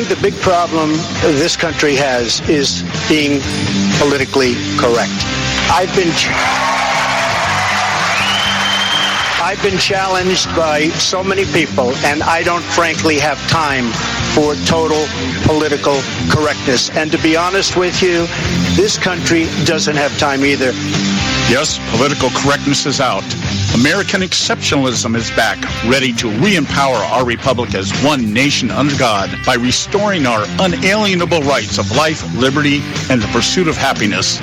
think the big problem this country has is being politically correct. I've been challenged by so many people, and I don't frankly have time for total political correctness. And to be honest with you, this country doesn't have time either. Yes, political correctness is out. American exceptionalism is back, ready to re-empower our republic as one nation under God by restoring our unalienable rights of life, liberty, and the pursuit of happiness.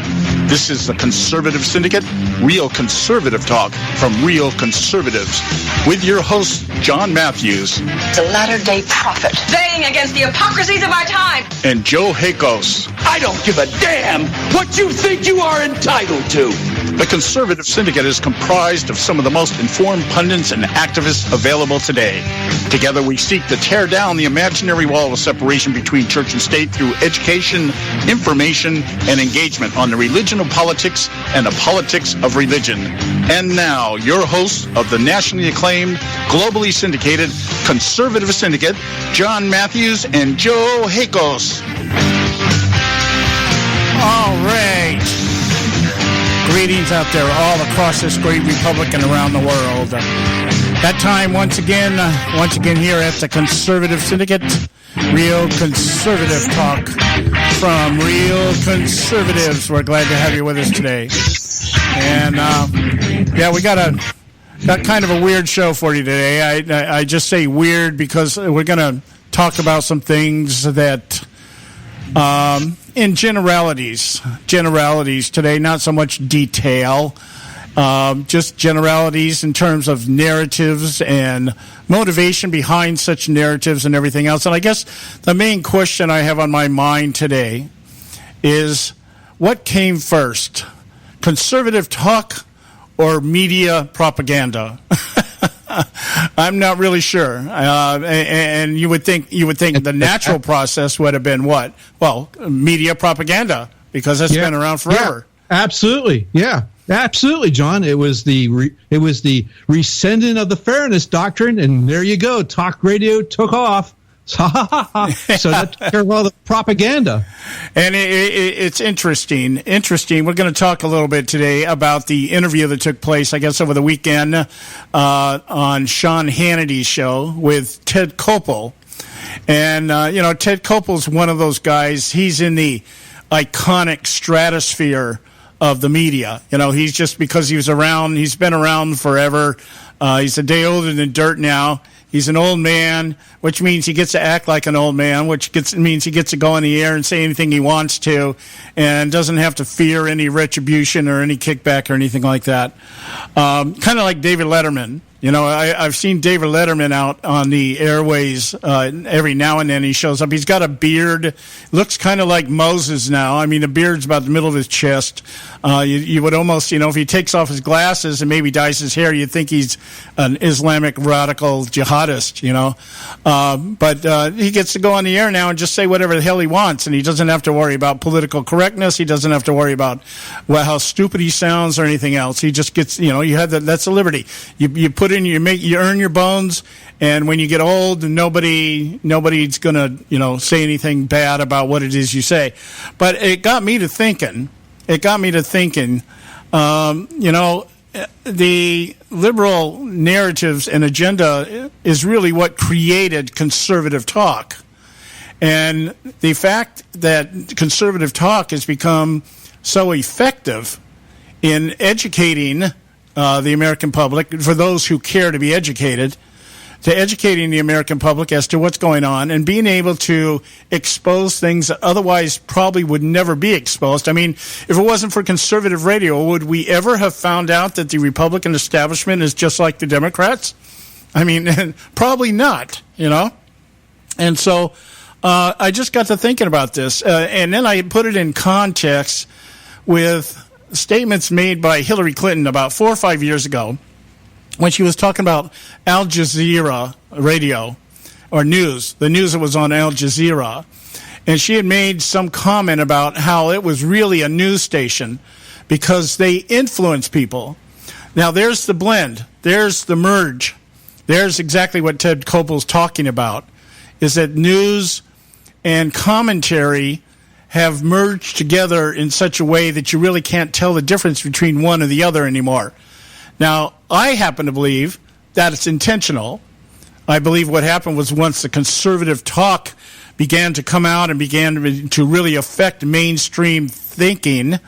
This is the Conservative Syndicate, real conservative talk from real conservatives, with your host, John Matthews. The latter-day prophet, saying against the hypocrisies of our time. And Joe Hakos. I don't give a damn what you think you are entitled to. The Conservative Syndicate is comprised of some of the most informed pundits and activists available today. Together we seek to tear down the imaginary wall of separation between church and state through education, information, and engagement on the religion of politics and the politics of religion. And now, your hosts of the nationally acclaimed, globally syndicated Conservative Syndicate, John Matthews and Joe Hakos. All right. Greetings out there all across this great republic and around the world. That time once again here at the Conservative Syndicate, real conservative talk from real conservatives. We're glad to have you with us today. And we got kind of a weird show for you today. I just say weird because we're going to talk about some things that in generalities today, not so much detail, just generalities in terms of narratives and motivation behind such narratives and everything else. And I guess the main question I have on my mind today is, what came first, conservative talk or media propaganda? I'm not really sure. And you would think the natural process would have been what? Well, media propaganda, because it's been around forever. Yeah, absolutely. Yeah, absolutely, John. It was the rescinding of the fairness doctrine, and there you go. Talk radio took off. So that took care of all the propaganda. And it's interesting. We're going to talk a little bit today about the interview that took place, I guess, over the weekend on Sean Hannity's show with Ted Koppel. And, Ted Koppel's one of those guys. He's in the iconic stratosphere of the media. He's just, because he's been around forever. He's a day older than dirt now. He's an old man, which means he gets to act like an old man, which means he gets to go on the air and say anything he wants to and doesn't have to fear any retribution or any kickback or anything like that. Kind of like David Letterman. I've seen David Letterman out on the airways every now and then. He shows up. He's got a beard. Looks kind of like Moses now. I mean, the beard's about the middle of his chest. You would almost, if he takes off his glasses and maybe dyes his hair, you'd think he's an Islamic radical jihadist, But he gets to go on the air now and just say whatever the hell he wants, and he doesn't have to worry about political correctness. He doesn't have to worry about how stupid he sounds or anything else. He just gets, you have that's a liberty. You put in, you earn your bones, and when you get old, nobody's gonna say anything bad about what it is you say. But it got me to thinking. The liberal narratives and agenda is really what created conservative talk, and the fact that conservative talk has become so effective in educating the American public, for those who care to be educated, to educating the American public as to what's going on and being able to expose things that otherwise probably would never be exposed. I mean, if it wasn't for conservative radio, would we ever have found out that the Republican establishment is just like the Democrats? I mean, probably not, And so I just got to thinking about this, and then I put it in context with statements made by Hillary Clinton about 4 or 5 years ago when she was talking about Al Jazeera radio or news, the news that was on Al Jazeera. And she had made some comment about how it was really a news station because they influence people. Now, there's the blend. There's the merge. There's exactly what Ted Koppel's talking about, is that news and commentary have merged together in such a way that you really can't tell the difference between one or the other anymore. Now, I happen to believe that it's intentional. I believe what happened was once the conservative talk began to come out and began to really affect mainstream thinking,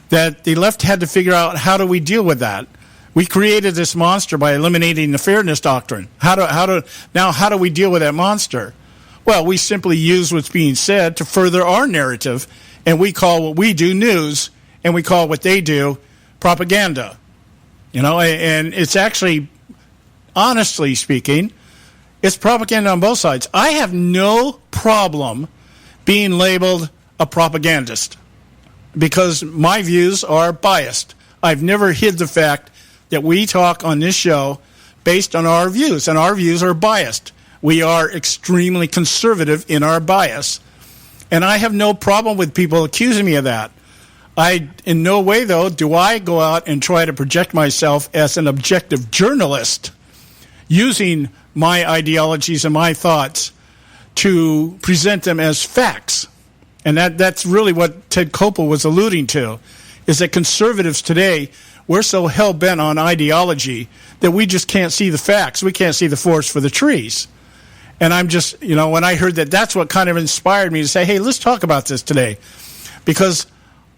that the left had to figure out, how do we deal with that? We created this monster by eliminating the fairness doctrine. How do we deal with that monster? Well, we simply use what's being said to further our narrative, and we call what we do news, and we call what they do propaganda. And it's actually, honestly speaking, it's propaganda on both sides. I have no problem being labeled a propagandist because my views are biased. I've never hid the fact that we talk on this show based on our views, and our views are biased. We are extremely conservative in our bias. And I have no problem with people accusing me of that. In no way, though, do I go out and try to project myself as an objective journalist using my ideologies and my thoughts to present them as facts. And that's really what Ted Koppel was alluding to, is that conservatives today, we're so hell-bent on ideology that we just can't see the facts. We can't see the forest for the trees. And I'm just, when I heard that, that's what kind of inspired me to say, hey, let's talk about this today. Because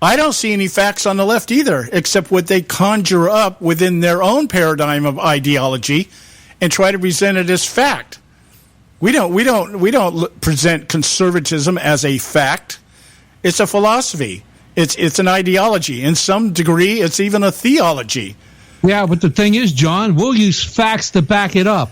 I don't see any facts on the left either, except what they conjure up within their own paradigm of ideology and try to present it as fact. We don't present conservatism as a fact. It's a philosophy. It's an ideology. In some degree, it's even a theology. Yeah, but the thing is, John, we'll use facts to back it up.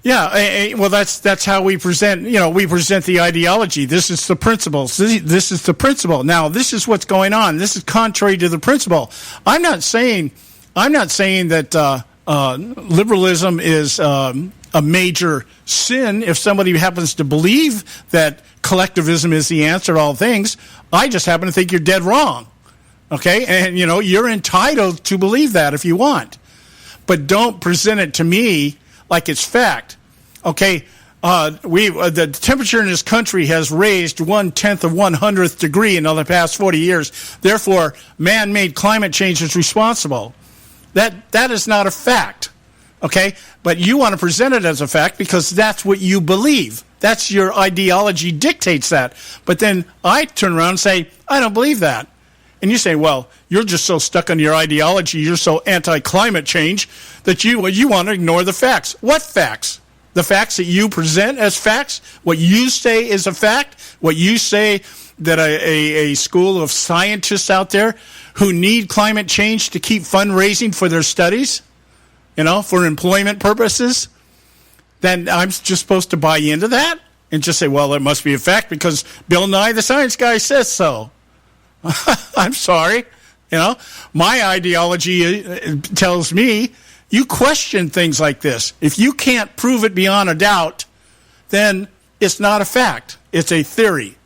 Yeah, well, that's how we present. We present the ideology. This is the principles. This is the principle. Now, this is what's going on. This is contrary to the principle. I'm not saying that liberalism is a major sin if somebody happens to believe that collectivism is the answer to all things. I just happen to think you're dead wrong. Okay, and you're entitled to believe that if you want, but don't present it to me like it's fact. Okay, the temperature in this country has raised 1/10 of 1/100th degree in the past 40 years. Therefore, man-made climate change is responsible. That is not a fact. Okay, but you want to present it as a fact because that's what you believe. That's your ideology dictates that. But then I turn around and say, I don't believe that. And you say, well, you're just so stuck on your ideology, you're so anti-climate change that you want to ignore the facts. What facts? The facts that you present as facts? What you say is a fact? What you say that a school of scientists out there who need climate change to keep fundraising for their studies, for employment purposes, then I'm just supposed to buy into that and just say, well, it must be a fact because Bill Nye, the science guy, says so. I'm sorry. My ideology tells me you question things like this. If you can't prove it beyond a doubt, then it's not a fact. It's a theory.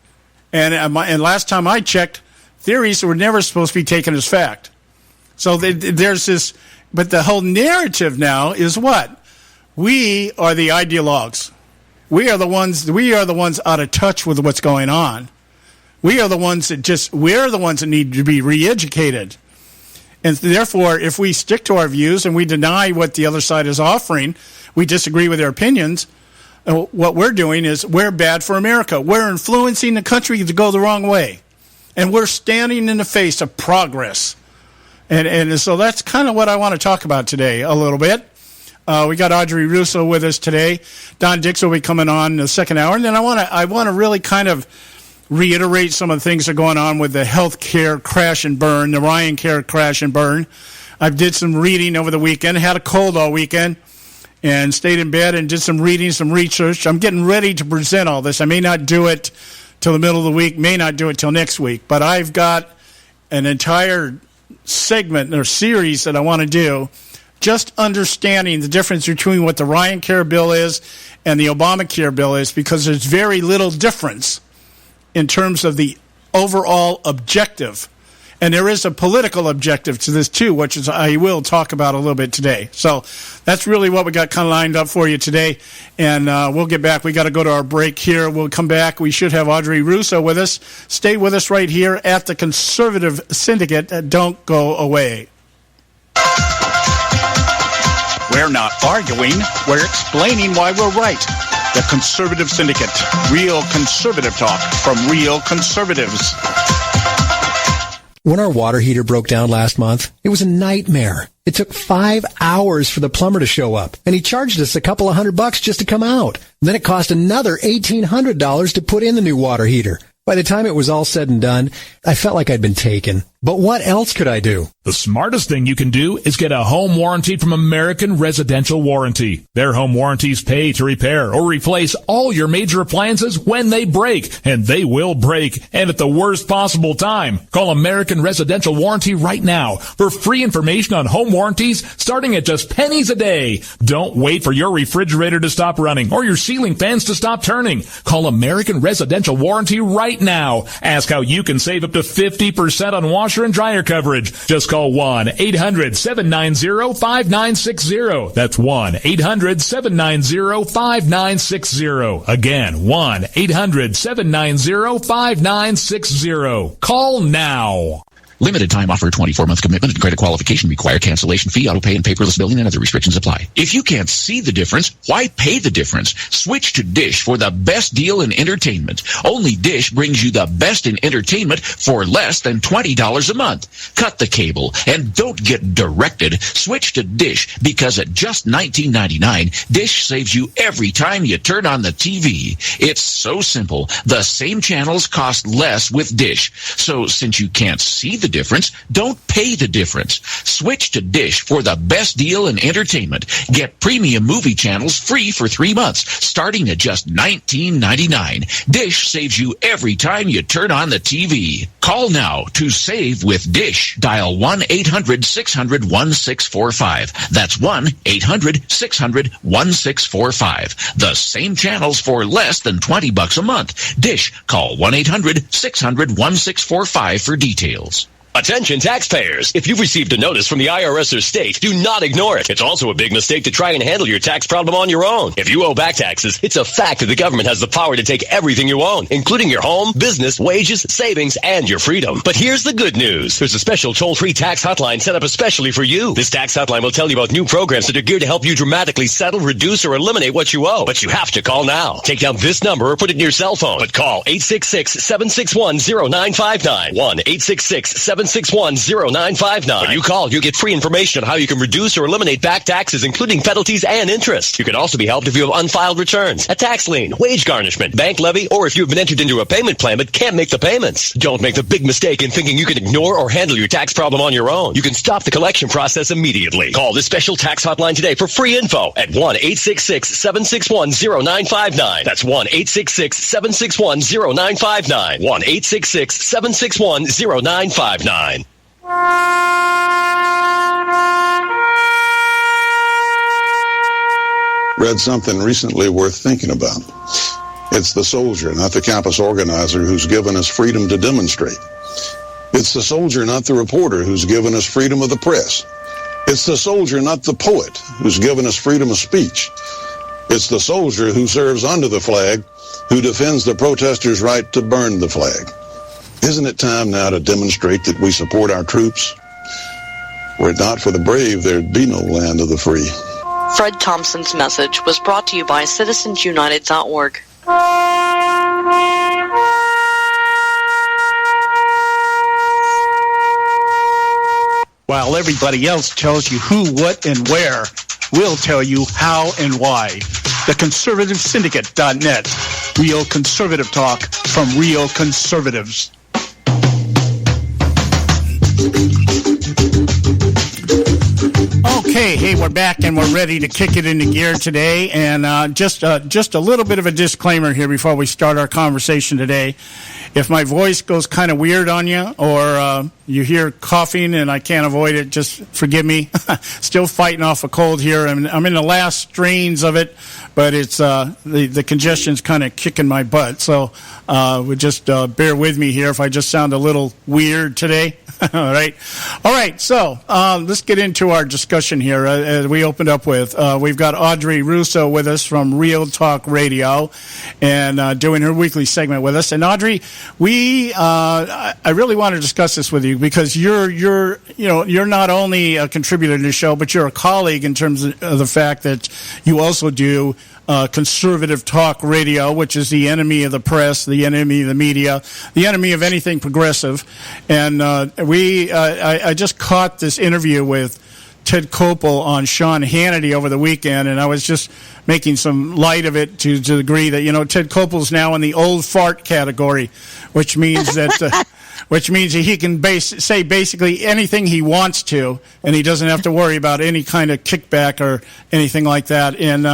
And last time I checked, theories were never supposed to be taken as fact. So there's this, but the whole narrative now is what? We are the ideologues. We are the ones out of touch with what's going on. We're the ones that need to be re-educated. And therefore, if we stick to our views and we deny what the other side is offering, we disagree with their opinions, what we're doing is we're bad for America. We're influencing the country to go the wrong way. And we're standing in the face of progress. And so that's kind of what I want to talk about today a little bit. We got Audrey Russo with us today. Don Dix will be coming on in the second hour. And then I want to really kind of reiterate some of the things that are going on with the health care crash and burn, the Ryan Care crash and burn. I did some reading over the weekend, had a cold all weekend, and stayed in bed and did some reading, some research. I'm getting ready to present all this. I may not do it till the middle of the week, may not do it till next week, but I've got an entire segment or series that I want to do just understanding the difference between what the Ryan Care bill is and the Obamacare bill is, because there's very little difference in terms of the overall objective. And there is a political objective to this, too, which is I will talk about a little bit today. So that's really what we got kind of lined up for you today. And we'll get back. We got to go to our break here. We'll come back. We should have Audrey Russo with us. Stay with us right here at the Conservative Syndicate. Don't go away. We're not arguing. We're explaining why we're right. The Conservative Syndicate. Real conservative talk from real conservatives. When our water heater broke down last month, it was a nightmare. It took 5 hours for the plumber to show up, and he charged us a couple of $100 just to come out. And then it cost another $1,800 to put in the new water heater. By the time it was all said and done, I felt like I'd been taken. But what else could I do? The smartest thing you can do is get a home warranty from American Residential Warranty. Their home warranties pay to repair or replace all your major appliances when they break, and they will break, and at the worst possible time. Call American Residential Warranty right now for free information on home warranties starting at just pennies a day. Don't wait for your refrigerator to stop running or your ceiling fans to stop turning. Call American Residential Warranty right now. Ask how you can save up to 50% on washer and dryer coverage. Just call 1-800-790-5960. That's 1-800-790-5960. Again, 1-800-790-5960. Call now. Limited time offer, 24-month commitment and credit qualification require cancellation fee, auto pay, and paperless billing and other restrictions apply. If you can't see the difference, why pay the difference? Switch to Dish for the best deal in entertainment. Only Dish brings you the best in entertainment for less than $20 a month. Cut the cable and don't get directed. Switch to Dish because at just $19.99, Dish saves you every time you turn on the TV. It's so simple. The same channels cost less with Dish. So since you can't see the difference, don't pay the difference. Switch to Dish for the best deal in entertainment. Get premium movie channels free for 3 months, starting at just $19.99. Dish saves you every time you turn on the TV. Call now to save with Dish. Dial 1-800-600-1645. That's 1-800-600-1645. The same channels for less than $20 a month. Dish. Call 1-800-600-1645 for details. Attention taxpayers. If you've received a notice from the IRS or state, do not ignore it. It's also a big mistake to try and handle your tax problem on your own. If you owe back taxes, it's a fact that the government has the power to take everything you own, including your home, business, wages, savings, and your freedom. But here's the good news. There's a special toll-free tax hotline set up especially for you. This tax hotline will tell you about new programs that are geared to help you dramatically settle, reduce, or eliminate what you owe. But you have to call now. Take down this number or put it in your cell phone. But call 866-761-0959. 1-866-761-0959. When you call, you get free information on how you can reduce or eliminate back taxes, including penalties and interest. You can also be helped if you have unfiled returns, a tax lien, wage garnishment, bank levy, or if you've been entered into a payment plan but can't make the payments. Don't make the big mistake in thinking you can ignore or handle your tax problem on your own. You can stop the collection process immediately. Call this special tax hotline today for free info at 1-866-761-0959. That's 1-866-761-0959. 1-866-761-0959. Read something recently worth thinking about. It's the soldier, not the campus organizer, who's given us freedom to demonstrate. It's the soldier, not the reporter, who's given us freedom of the press. It's the soldier, not the poet, who's given us freedom of speech. It's the soldier who serves under the flag, who defends the protesters' right to burn the flag. Isn't it time now to demonstrate that we support our troops? Were it not for the brave, there'd be no land of the free. Fred Thompson's message was brought to you by citizensunited.org. While everybody else tells you who, what, and where, we'll tell you how and why. TheConservativeSyndicate.net. Real conservative talk from real conservatives. Okay, hey, we're back and we're ready to kick it into gear today. And just a little bit of a disclaimer here before we start our conversation today. If my voice goes kind of weird on you or you hear coughing and I can't avoid it, just forgive me. Still fighting off a cold here. I'm in the last strains of it, but it's the congestion's kind of kicking my butt. So would just bear with me here if I just sound a little weird today. All right. So let's get into our discussion here. As we opened up with, we've got Audrey Russo with us from Real Talk Radio, and doing her weekly segment with us. And Audrey, I really want to discuss this with you because you're not only a contributor to the show, but you're a colleague in terms of the fact that you also do Conservative Talk Radio, which is the enemy of the press, the enemy of the media, the enemy of anything progressive. And I just caught this interview with Ted Koppel on Sean Hannity over the weekend, and I was just making some light of it to the degree that, Ted Koppel's now in the old fart category, which means that he can say basically anything he wants to, and he doesn't have to worry about any kind of kickback or anything like that. And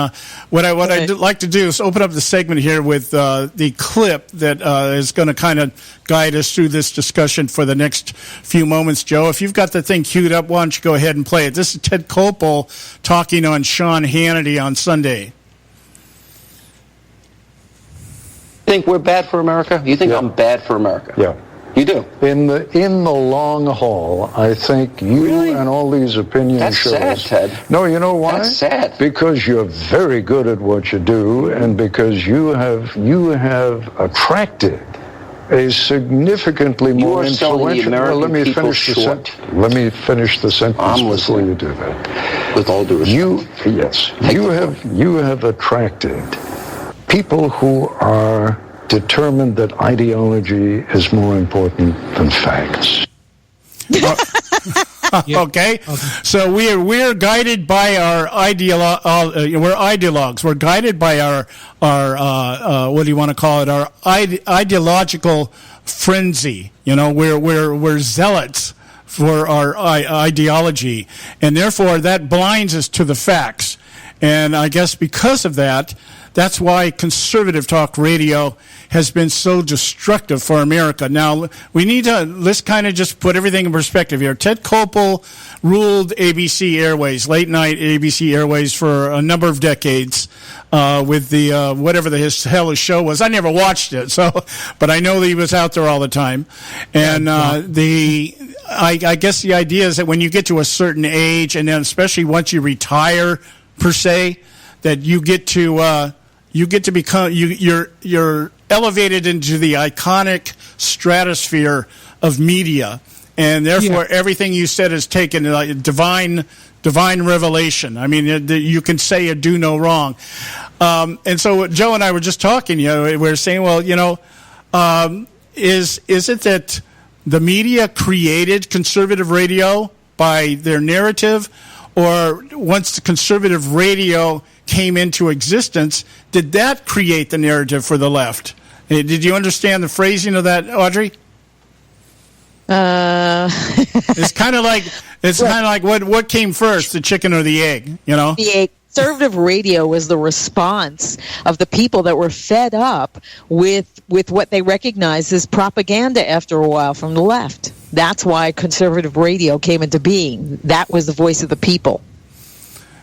what I'd like to do is open up the segment here with the clip that is going to kind of guide us through this discussion for the next few moments. Joe, if you've got the thing queued up, why don't you go ahead and play it? This is Ted Koppel talking on Sean Hannity on Sunday. Think we're bad for America? You think I'm bad for America? Yeah. You do? In the long haul, I think you and all these opinion shows... That's sad, Ted. No, you know why? That's sad. Because you're very good at what you do, and because you have attracted a significantly more influential... Let me finish the sentence before you do that. With all due respect. You have attracted people who are determined that ideology is more important than facts. Okay, so we're guided by our we're ideologues. We're guided by our what do you want to call it? Our ideological frenzy. We're zealots for our ideology, and therefore that blinds us to the facts. And I guess because of that, that's why Conservative Talk Radio has been so destructive for America. Now, let's kind of just put everything in perspective here. Ted Koppel ruled ABC Airways, late night ABC Airways, for a number of decades with the whatever the hell his show was. I never watched it, but I know that he was out there all the time. And I guess the idea is that when you get to a certain age, and then especially once you retire, per se, that you get to become you're elevated into the iconic stratosphere of media, and therefore everything you said is taken like divine revelation. I mean, you can say or do no wrong. And so Joe and I were just talking. We were saying, well, is it that the media created conservative radio by their narrative? Or once the conservative radio came into existence, did that create the narrative for the left? Did you understand the phrasing of that, Audrey? It's kind of like what came first, the chicken or the egg? The egg. Conservative radio was the response of the people that were fed up with what they recognized as propaganda after a while from the left. That's why conservative radio came into being. That was the voice of the people.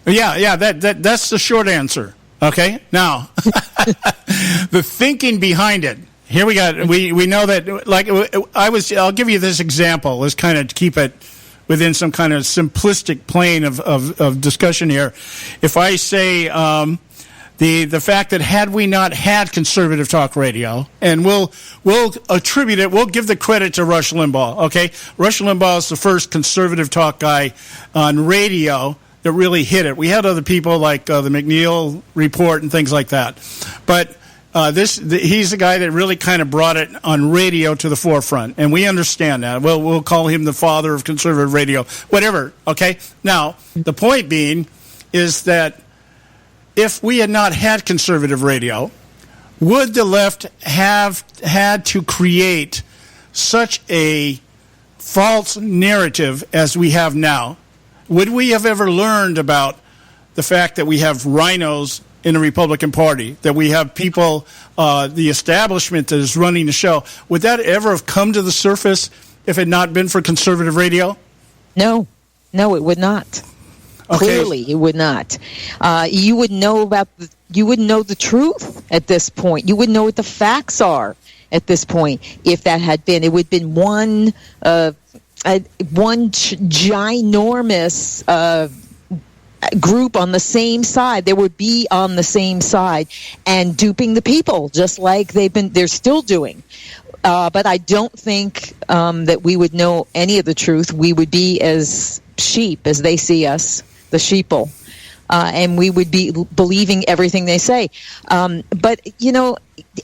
Yeah, that's the short answer. Okay, now the thinking behind it. Here we know that. I'll give you this example. Let's kind of keep it within some kind of simplistic plane of discussion here. If I say the fact that had we not had Conservative Talk Radio, and we'll attribute it, we'll give the credit to Rush Limbaugh, okay? Rush Limbaugh is the first conservative talk guy on radio that really hit it. We had other people like the McNeil Report and things like that. But he's the guy that really kind of brought it on radio to the forefront, and we understand that. We'll call him the father of conservative radio, whatever, okay? Now, the point being is that if we had not had conservative radio, would the left have had to create such a false narrative as we have now? Would we have ever learned about the fact that we have rhinos in the Republican Party, that we have people, the establishment that is running the show? Would that ever have come to the surface if it had not been for conservative radio? No, it would not. Okay. Clearly, it would not. You would know you wouldn't know the truth at this point. You wouldn't know what the facts are at this point. If that had been, it would have been one ginormous group on the same side. They would be on the same side and duping the people, just like they're still doing. But I don't think that we would know any of the truth. We would be as sheep as they see us, the sheeple, and we would be believing everything they say. But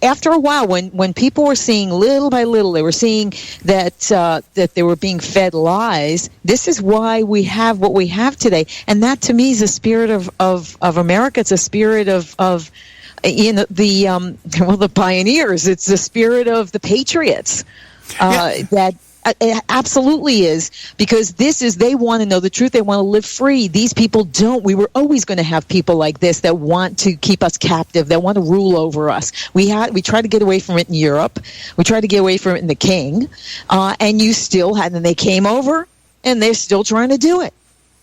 after a while, when people were seeing little by little, they were seeing that they were being fed lies. This is why we have what we have today, and that to me is a spirit of America. It's a spirit of the pioneers. It's the spirit of the patriots that. It absolutely is, because they want to know the truth. They want to live free. These people don't. We were always going to have people like this that want to keep us captive, that want to rule over us. We tried to get away from it in Europe. We tried to get away from it in the King. And you still had, and they came over, and they're still trying to do it.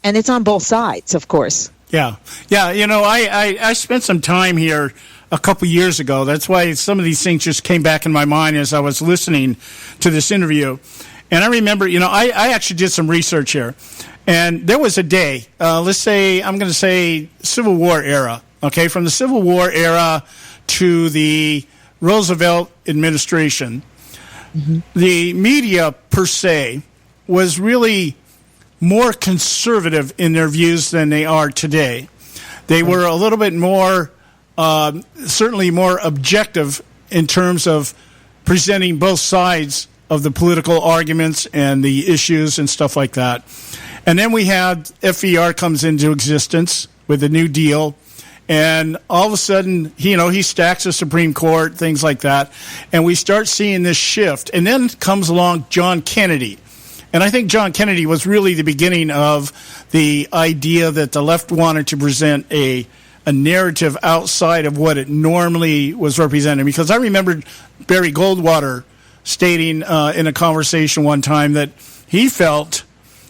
And it's on both sides, of course. Yeah. Yeah, I spent some time here a couple years ago. That's why some of these things just came back in my mind as I was listening to this interview. And I remember, I actually did some research here. And there was a day, I'm going to say Civil War era, okay, from the Civil War era to the Roosevelt administration, the media per se was really more conservative in their views than they are today. They were a little bit more, certainly more objective in terms of presenting both sides of the political arguments and the issues and stuff like that. And then we had FDR comes into existence with the New Deal, and all of a sudden, he stacks the Supreme Court, things like that, and we start seeing this shift. And then comes along John Kennedy. And I think John Kennedy was really the beginning of the idea that the left wanted to present a narrative outside of what it normally was represented. Because I remember Barry Goldwater stating in a conversation one time that he felt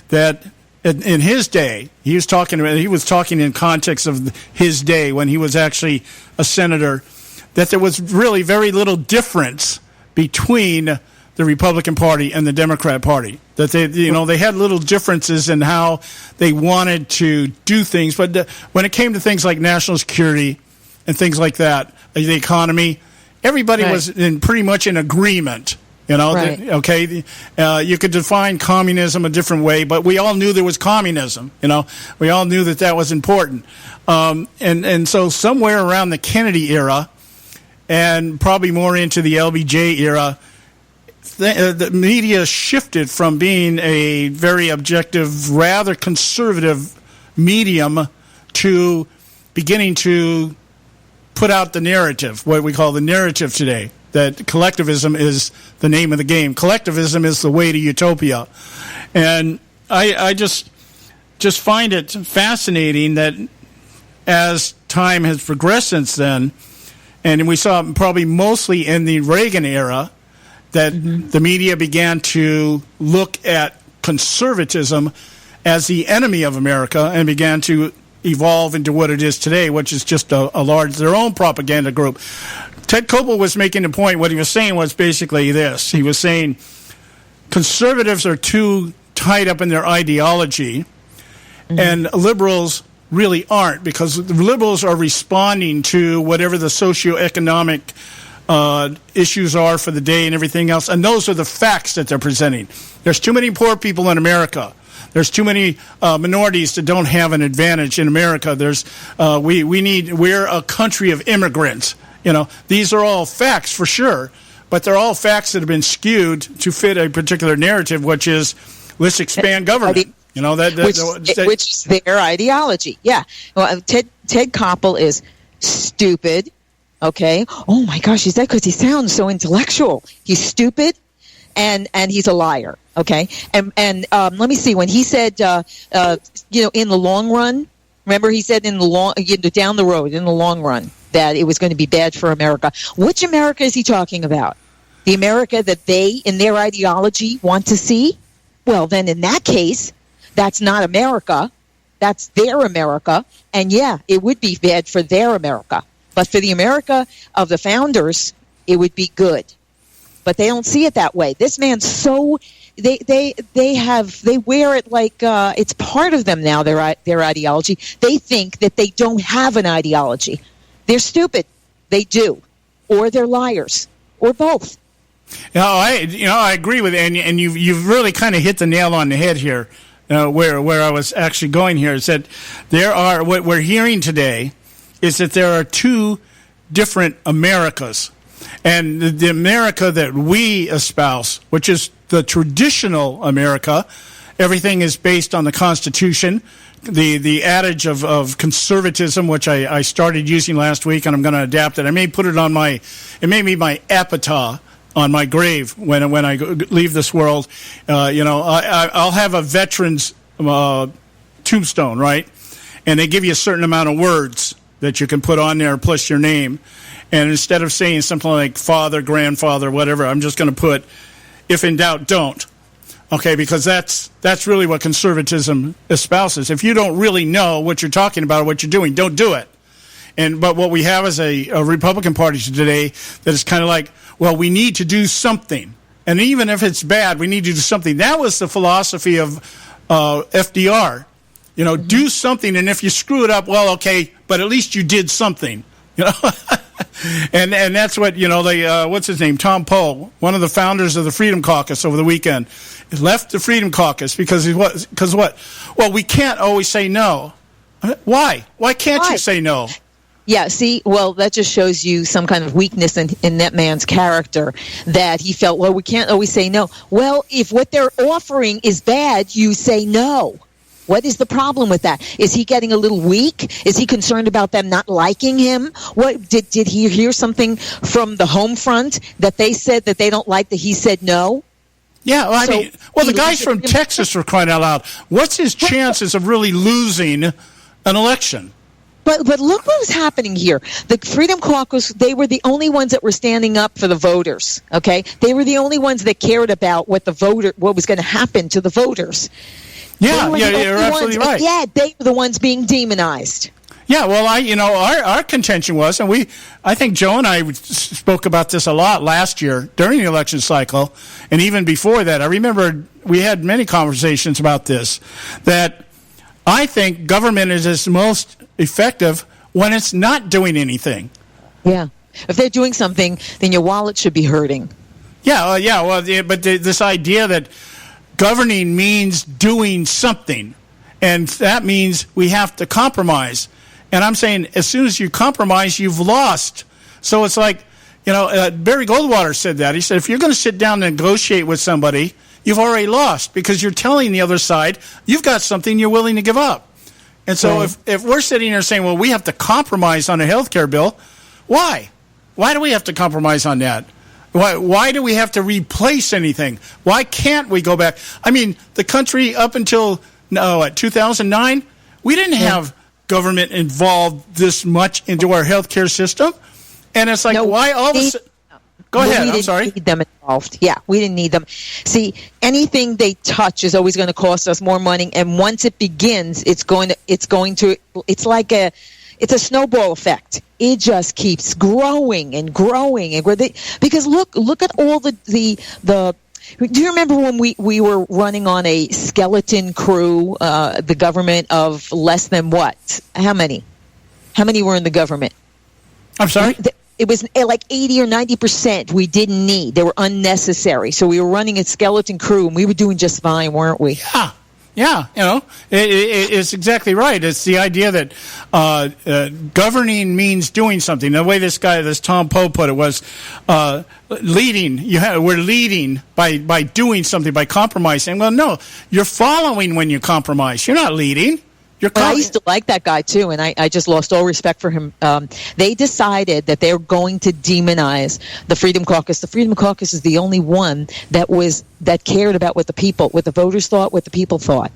that in his day, he was talking in context of his day when he was actually a senator, that there was really very little difference between the Republican Party and the Democrat Party. That they had little differences in how they wanted to do things, but when it came to things like national security and things like that, the economy, everybody was pretty much in agreement. You could define communism a different way, but we all knew there was communism. We all knew that was important. And so somewhere around the Kennedy era, and probably more into the LBJ era, the media shifted from being a very objective, rather conservative medium to beginning to put out the narrative, what we call the narrative today, that collectivism is the name of the game. Collectivism is the way to utopia. And I just find it fascinating that as time has progressed since then, and we saw it probably mostly in the Reagan era, that the media began to look at conservatism as the enemy of America and began to evolve into what it is today, which is just their own propaganda group. Ted Koppel was making the point, what he was saying was basically this. He was saying conservatives are too tied up in their ideology, and liberals really aren't, because the liberals are responding to whatever the socioeconomic issues are for the day and everything else, and those are the facts that they're presenting. There's too many poor people in America. There's too many minorities that don't have an advantage in America. We're a country of immigrants. These are all facts for sure, but they're all facts that have been skewed to fit a particular narrative, which is let's expand government. Which is their ideology. Yeah. Well, Ted Koppel is stupid. Okay. Oh my gosh, he's that because he sounds so intellectual. He's stupid, and he's a liar. Okay. And let me see, when he said in the long run, remember he said down the road in the long run that it was going to be bad for America. Which America is he talking about? The America that they, in their ideology, want to see? Well, then in that case, that's not America. That's their America. And yeah, it would be bad for their America. But for the America of the founders, it would be good. But they don't see it that way. This man's so they wear it like it's part of them now, their ideology. They think that they don't have an ideology. They're stupid. They do. Or they're liars. Or both. I agree with it, and you've really kind of hit the nail on the head here. Where I was actually going here is that what we're hearing today is that there are two different Americas, and the America that we espouse, which is the traditional America, everything is based on the Constitution. The adage of conservatism, which I started using last week, and I'm going to adapt it. I may put it on it may be my epitaph on my grave when I leave this world. I'll have a veteran's tombstone, right? And they give you a certain amount of words that you can put on there plus your name. And instead of saying something like father, grandfather, whatever, I'm just going to put, if in doubt, don't. Okay, because that's really what conservatism espouses. If you don't really know what you're talking about or what you're doing, don't do it. But what we have is a Republican Party today that is kind of like, well, we need to do something. And even if it's bad, we need to do something. That was the philosophy of FDR. Do something, and if you screw it up, well, okay, but at least you did something. And that's what, what's his name? Tom Poe, one of the founders of the Freedom Caucus over the weekend, left the Freedom Caucus because what? Well, we can't always say no. Why? Why can't you say no? Yeah, see, well, that just shows you some kind of weakness in that man's character, that he felt, well, we can't always say no. Well, if what they're offering is bad, you say no. What is the problem with that? Is he getting a little weak? Is he concerned about them not liking him? What did he hear something from the home front that they said that they don't like, that he said no? Yeah, well, the guys from Texas are crying out loud. What's his chances of really losing an election? But look what was happening here. The Freedom Caucus, they were the only ones that were standing up for the voters, okay? They were the only ones that cared about what was going to happen to the voters. Yeah, you're absolutely right. Yeah, they were the ones being demonized. Yeah, well, our contention was, and I think Joe and I spoke about this a lot last year during the election cycle, and even before that. I remember we had many conversations about this, that I think government is its most effective when it's not doing anything. Yeah. If they're doing something, then your wallet should be hurting. But this idea that governing means doing something, and that means we have to compromise. And I'm saying as soon as you compromise, you've lost. So it's like, Barry Goldwater said that. He said, if you're going to sit down and negotiate with somebody, you've already lost, because you're telling the other side you've got something you're willing to give up. And so if we're sitting here saying, well, we have to compromise on a health care bill, why? Why do we have to compromise on that? Why do we have to replace anything? Why can't we go back? I mean, the country up until 2009, we didn't have government involved this much into our health care system. And it's like, why all of a sudden? Go ahead. I'm sorry. We didn't need them involved. Yeah, we didn't need them. See, anything they touch is always going to cost us more money, and once it begins, it's like a snowball effect. It just keeps growing and growing, and because look at all the. Do you remember when we were running on a skeleton crew, the government of less than what? How many? How many were in the government? I'm sorry? It was like 80 or 90% we didn't need. They were unnecessary. So we were running a skeleton crew, and we were doing just fine, weren't we? Yeah. It's exactly right. It's the idea that governing means doing something. The way this Tom Poe put it was leading. We're leading by doing something, by compromising. Well, no, you're following when you compromise. You're not leading. I used to like that guy too, and I just lost all respect for him. They decided that they were going to demonize the Freedom Caucus. The Freedom Caucus is the only one that cared about what the voters thought, what the people thought.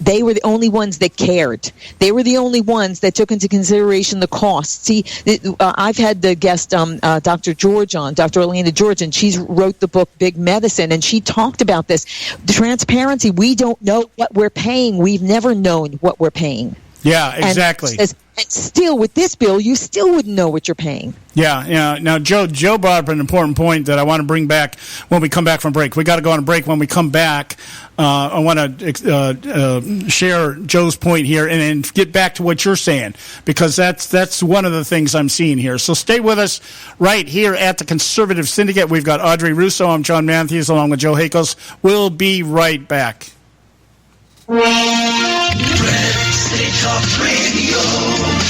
they were the only ones that cared. They were the only ones that took into consideration the cost. See, I've had the guest Dr. George on, Dr. Elena George, and she wrote the book Big Medicine, and she talked about this. The transparency, we don't know what we're paying. We've never known what we're paying. Yeah, exactly. And still, with this bill, you still wouldn't know what you're paying. Yeah. Now, Joe brought up an important point that I want to bring back when we come back from break. We got to go on a break. When we come back, I want to share Joe's point here and then get back to what you're saying, because that's one of the things I'm seeing here. So stay with us right here at the Conservative Syndicate. We've got Audrey Russo. I'm John Matthews along with Joe Hakos. We'll be right back. Red State Talk Radio,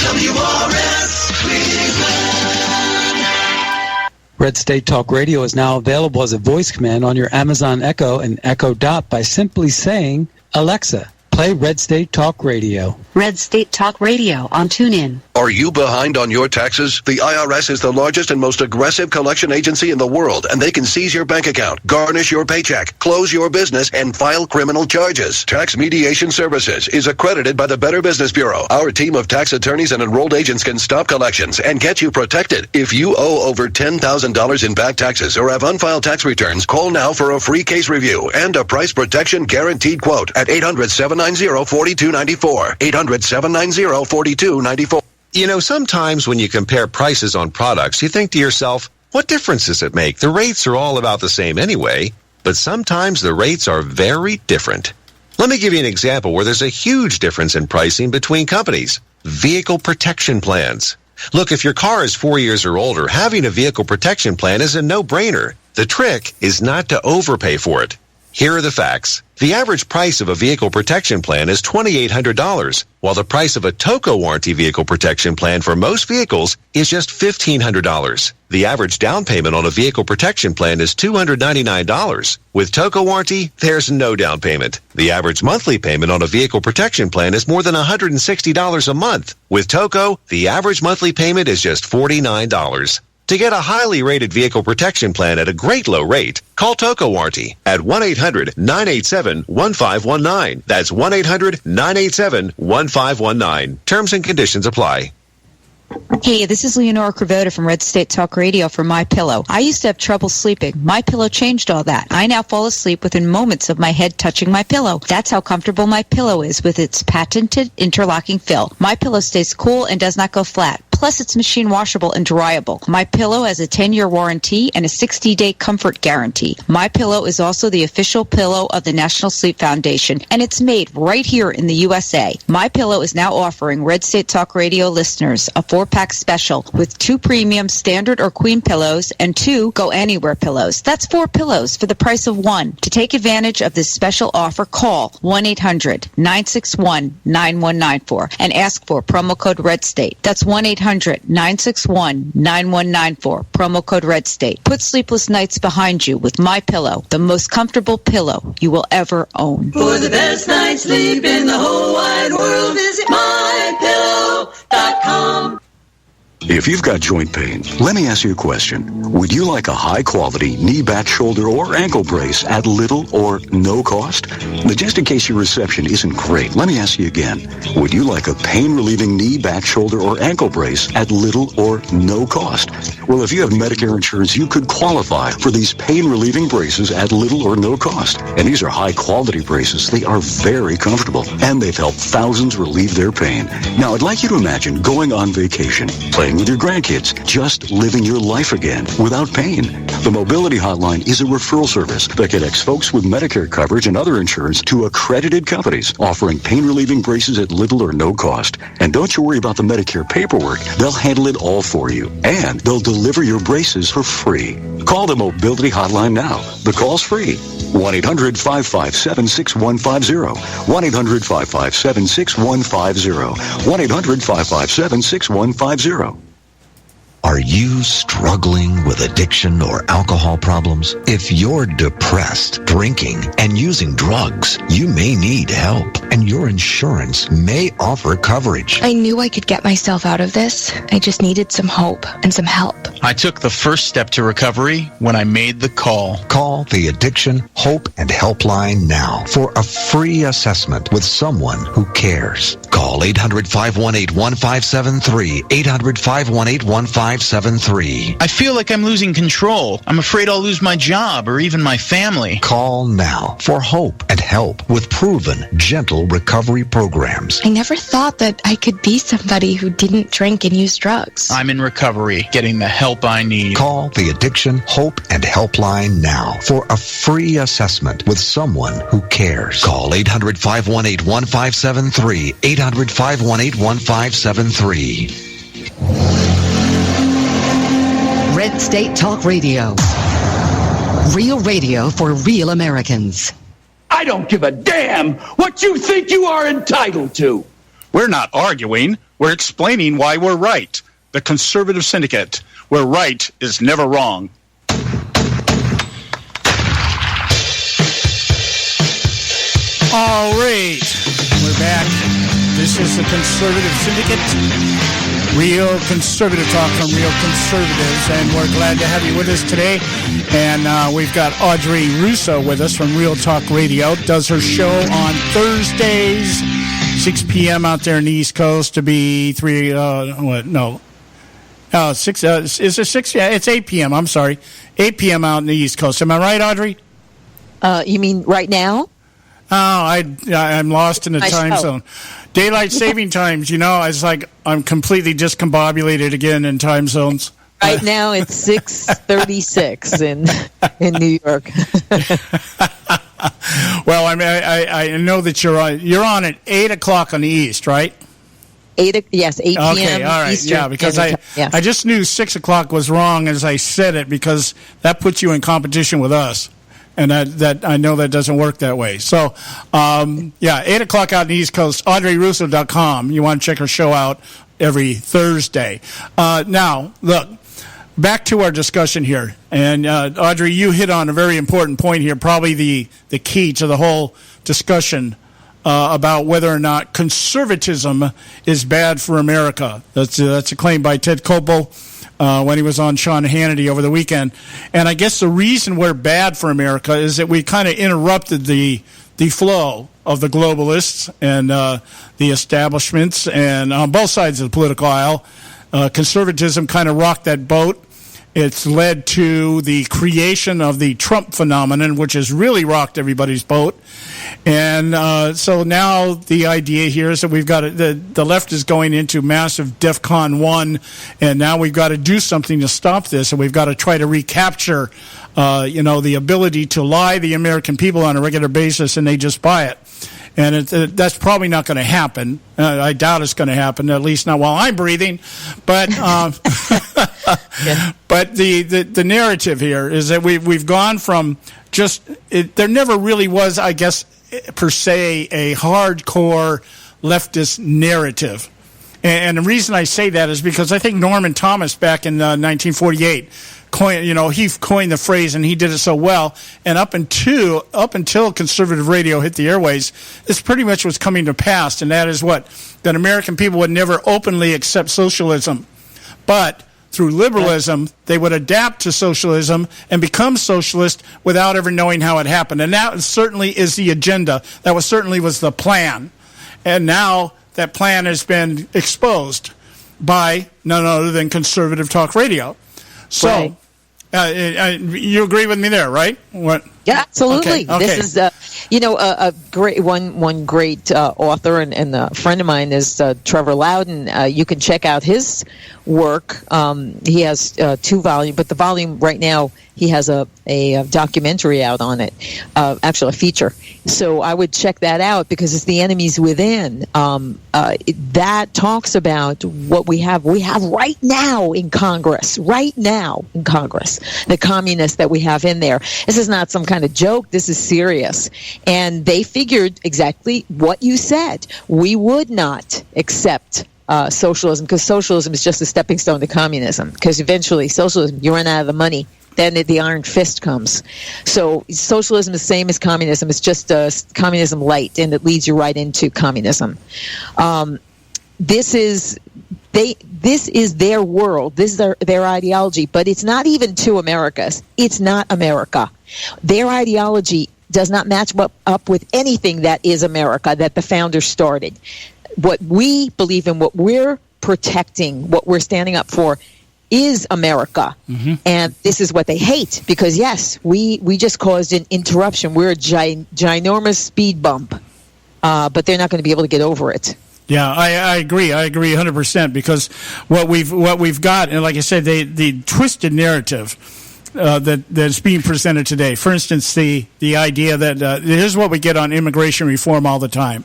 WRS Cleveland. Red State Talk Radio is now available as a voice command on your Amazon Echo and Echo Dot by simply saying, Alexa, play Red State Talk Radio. Red State Talk Radio on TuneIn. Are you behind on your taxes? The IRS is the largest and most aggressive collection agency in the world, and they can seize your bank account, garnish your paycheck, close your business, and file criminal charges. Tax Mediation Services is accredited by the Better Business Bureau. Our team of tax attorneys and enrolled agents can stop collections and get you protected. If you owe over $10,000 in back taxes or have unfiled tax returns, call now for a free case review and a price protection guaranteed quote at 800-790-4294. 800-790-4294. You know, sometimes when you compare prices on products, you think to yourself, what difference does it make? The rates are all about the same anyway. But sometimes the rates are very different. Let me give you an example where there's a huge difference in pricing between companies. Vehicle protection plans. Look, if your car is 4 years or older, having a vehicle protection plan is a no-brainer. The trick is not to overpay for it. Here are the facts. The average price of a vehicle protection plan is $2,800, while the price of a TOCO warranty vehicle protection plan for most vehicles is just $1,500. The average down payment on a vehicle protection plan is $299. With TOCO warranty, there's no down payment. The average monthly payment on a vehicle protection plan is more than $160 a month. With TOCO, the average monthly payment is just $49. To get a highly rated vehicle protection plan at a great low rate, call TOCO Warranty at 1-800-987-1519. That's 1-800-987-1519. Terms and conditions apply. Hey, this is Leonora Cravota from Red State Talk Radio for MyPillow. I used to have trouble sleeping. MyPillow changed all that. I now fall asleep within moments of my head touching my pillow. That's how comfortable MyPillow is with its patented interlocking fill. MyPillow stays cool and does not go flat. Plus, it's machine washable and dryable. MyPillow has a 10-year warranty and a 60-day comfort guarantee. MyPillow is also the official pillow of the National Sleep Foundation, and it's made right here in the USA. MyPillow is now offering Red State Talk Radio listeners a 4-pack special with 2 premium standard or queen pillows and 2 go anywhere pillows. That's 4 pillows for the price of 1. To take advantage of this special offer, call 1-800-961-9194 and ask for promo code RedState. That's 1-800-961-9194. Promo code RedState. Put sleepless nights behind you with MyPillow, the most comfortable pillow you will ever own. For the best night's sleep in the whole wide world, visit MyPillow.com. If you've got joint pain, let me ask you a question. Would you like a high-quality knee, back, shoulder, or ankle brace at little or no cost? But just in case your reception isn't great, let me ask you again. Would you like a pain-relieving knee, back, shoulder, or ankle brace at little or no cost? Well, if you have Medicare insurance, you could qualify for these pain-relieving braces at little or no cost. And these are high-quality braces. They are very comfortable, and they've helped thousands relieve their pain. Now, I'd like you to imagine going on vacation, playing with your grandkids, just living your life again without pain. The Mobility Hotline is a referral service that connects folks with Medicare coverage and other insurance to accredited companies offering pain-relieving braces at little or no cost. And don't you worry about the Medicare paperwork. They'll handle it all for you. And they'll deliver your braces for free. Call the Mobility Hotline now. The call's free. 1-800-557-6150. 1-800-557-6150. 1-800-557-6150. Are you struggling with addiction or alcohol problems? If you're depressed, drinking, and using drugs, you may need help, and your insurance may offer coverage. I knew I could get myself out of this. I just needed some hope and some help. I took the first step to recovery when I made the call. Call the Addiction, Hope, and Helpline now for a free assessment with someone who cares. Call 800-518-1573, 800-518-1573. I feel like I'm losing control. I'm afraid I'll lose my job or even my family. Call now for hope and help with proven, gentle recovery programs. I never thought that I could be somebody who didn't drink and use drugs. I'm in recovery, getting the help I need. Call the Addiction, Hope, and Helpline now for a free assessment with someone who cares. Call 800-518-1573, 800-518-1573. Red State Talk Radio. Real radio for real Americans. I don't give a damn what you think you are entitled to. We're not arguing. We're explaining why we're right. The Conservative Syndicate, where right is never wrong. All right. We're back. This is the Conservative Syndicate. Real conservative talk from real conservatives, and we're glad to have you with us today. And we've got Audrey Russo with us from Real Talk Radio. Does her show on Thursdays, 6 p.m. out there in the East Coast to be 6, is it 6? Yeah, it's 8 p.m. I'm sorry. 8 p.m. out in the East Coast. Am I right, Audrey? You mean right now? Oh, I'm lost in the time zone. Daylight saving times, it's like I'm completely discombobulated again in time zones. Right now it's 6:36 in New York. Well, I mean, I know that you're on at 8 o'clock on the East, right? 8 p.m. Okay, all right, Eastern. yeah, because I just knew 6 o'clock was wrong as I said it, because that puts you in competition with us. And that I know that doesn't work that way. So, 8 o'clock out in the East Coast, AudreyRusso.com. You want to check her show out every Thursday. Now, look, back to our discussion here. And, Audrey, you hit on a very important point here, probably the key to the whole discussion about whether or not conservatism is bad for America. That's a claim by Ted Koppel. When he was on Sean Hannity over the weekend. And I guess the reason we're bad for America is that we kind of interrupted the flow of the globalists and the establishments, and on both sides of the political aisle. Conservatism kind of rocked that boat. It's led to the creation of the Trump phenomenon, which has really rocked everybody's boat. And so now the idea here is that we've got the left is going into massive DEFCON 1, and now we've got to do something to stop this, and we've got to try to recapture, the ability to lie the American people on a regular basis, and they just buy it. And that's probably not going to happen. I doubt it's going to happen, at least not while I'm breathing. But but the narrative here is that we've gone from there never really was, I guess, per se, a hardcore leftist narrative. And the reason I say that is because I think Norman Thomas back in 1948 coined the phrase, and he did it so well. And up until conservative radio hit the airways, this pretty much was coming to pass, and that is that American people would never openly accept socialism, but through liberalism, they would adapt to socialism and become socialist without ever knowing how it happened. And that certainly is the agenda. That certainly was the plan. And now that plan has been exposed by none other than Conservative Talk Radio. So, you agree with me there, right? What? Yeah, absolutely. Okay. This is, a great one great author and a friend of mine is Trevor Loudon. You can check out his work. He has 2 volumes, but the volume right now, he has a documentary out on it, actually a feature. So I would check that out because it's The Enemies Within. That talks about what we have right now in Congress, the communists that we have in there. This is not some kind of joke. This is serious. And they figured exactly what you said. We would not accept socialism, because socialism is just a stepping stone to communism. Because eventually, socialism, you run out of the money, then the iron fist comes. So socialism is the same as communism. It's just communism light, and it leads you right into communism. This is their world. This is their ideology, but it's not even two Americas. It's not America. Their ideology does not match up with anything that is America, that the founders started. What we believe in, what we're protecting, what we're standing up for, is America. Mm-hmm. And this is what they hate, because, yes, we just caused an interruption. We're a ginormous speed bump, but they're not going to be able to get over it. Yeah, I agree. I agree 100%, because what we've got, and like I said, the twisted narrative that's being presented today. For instance, the idea that here's what we get on immigration reform all the time: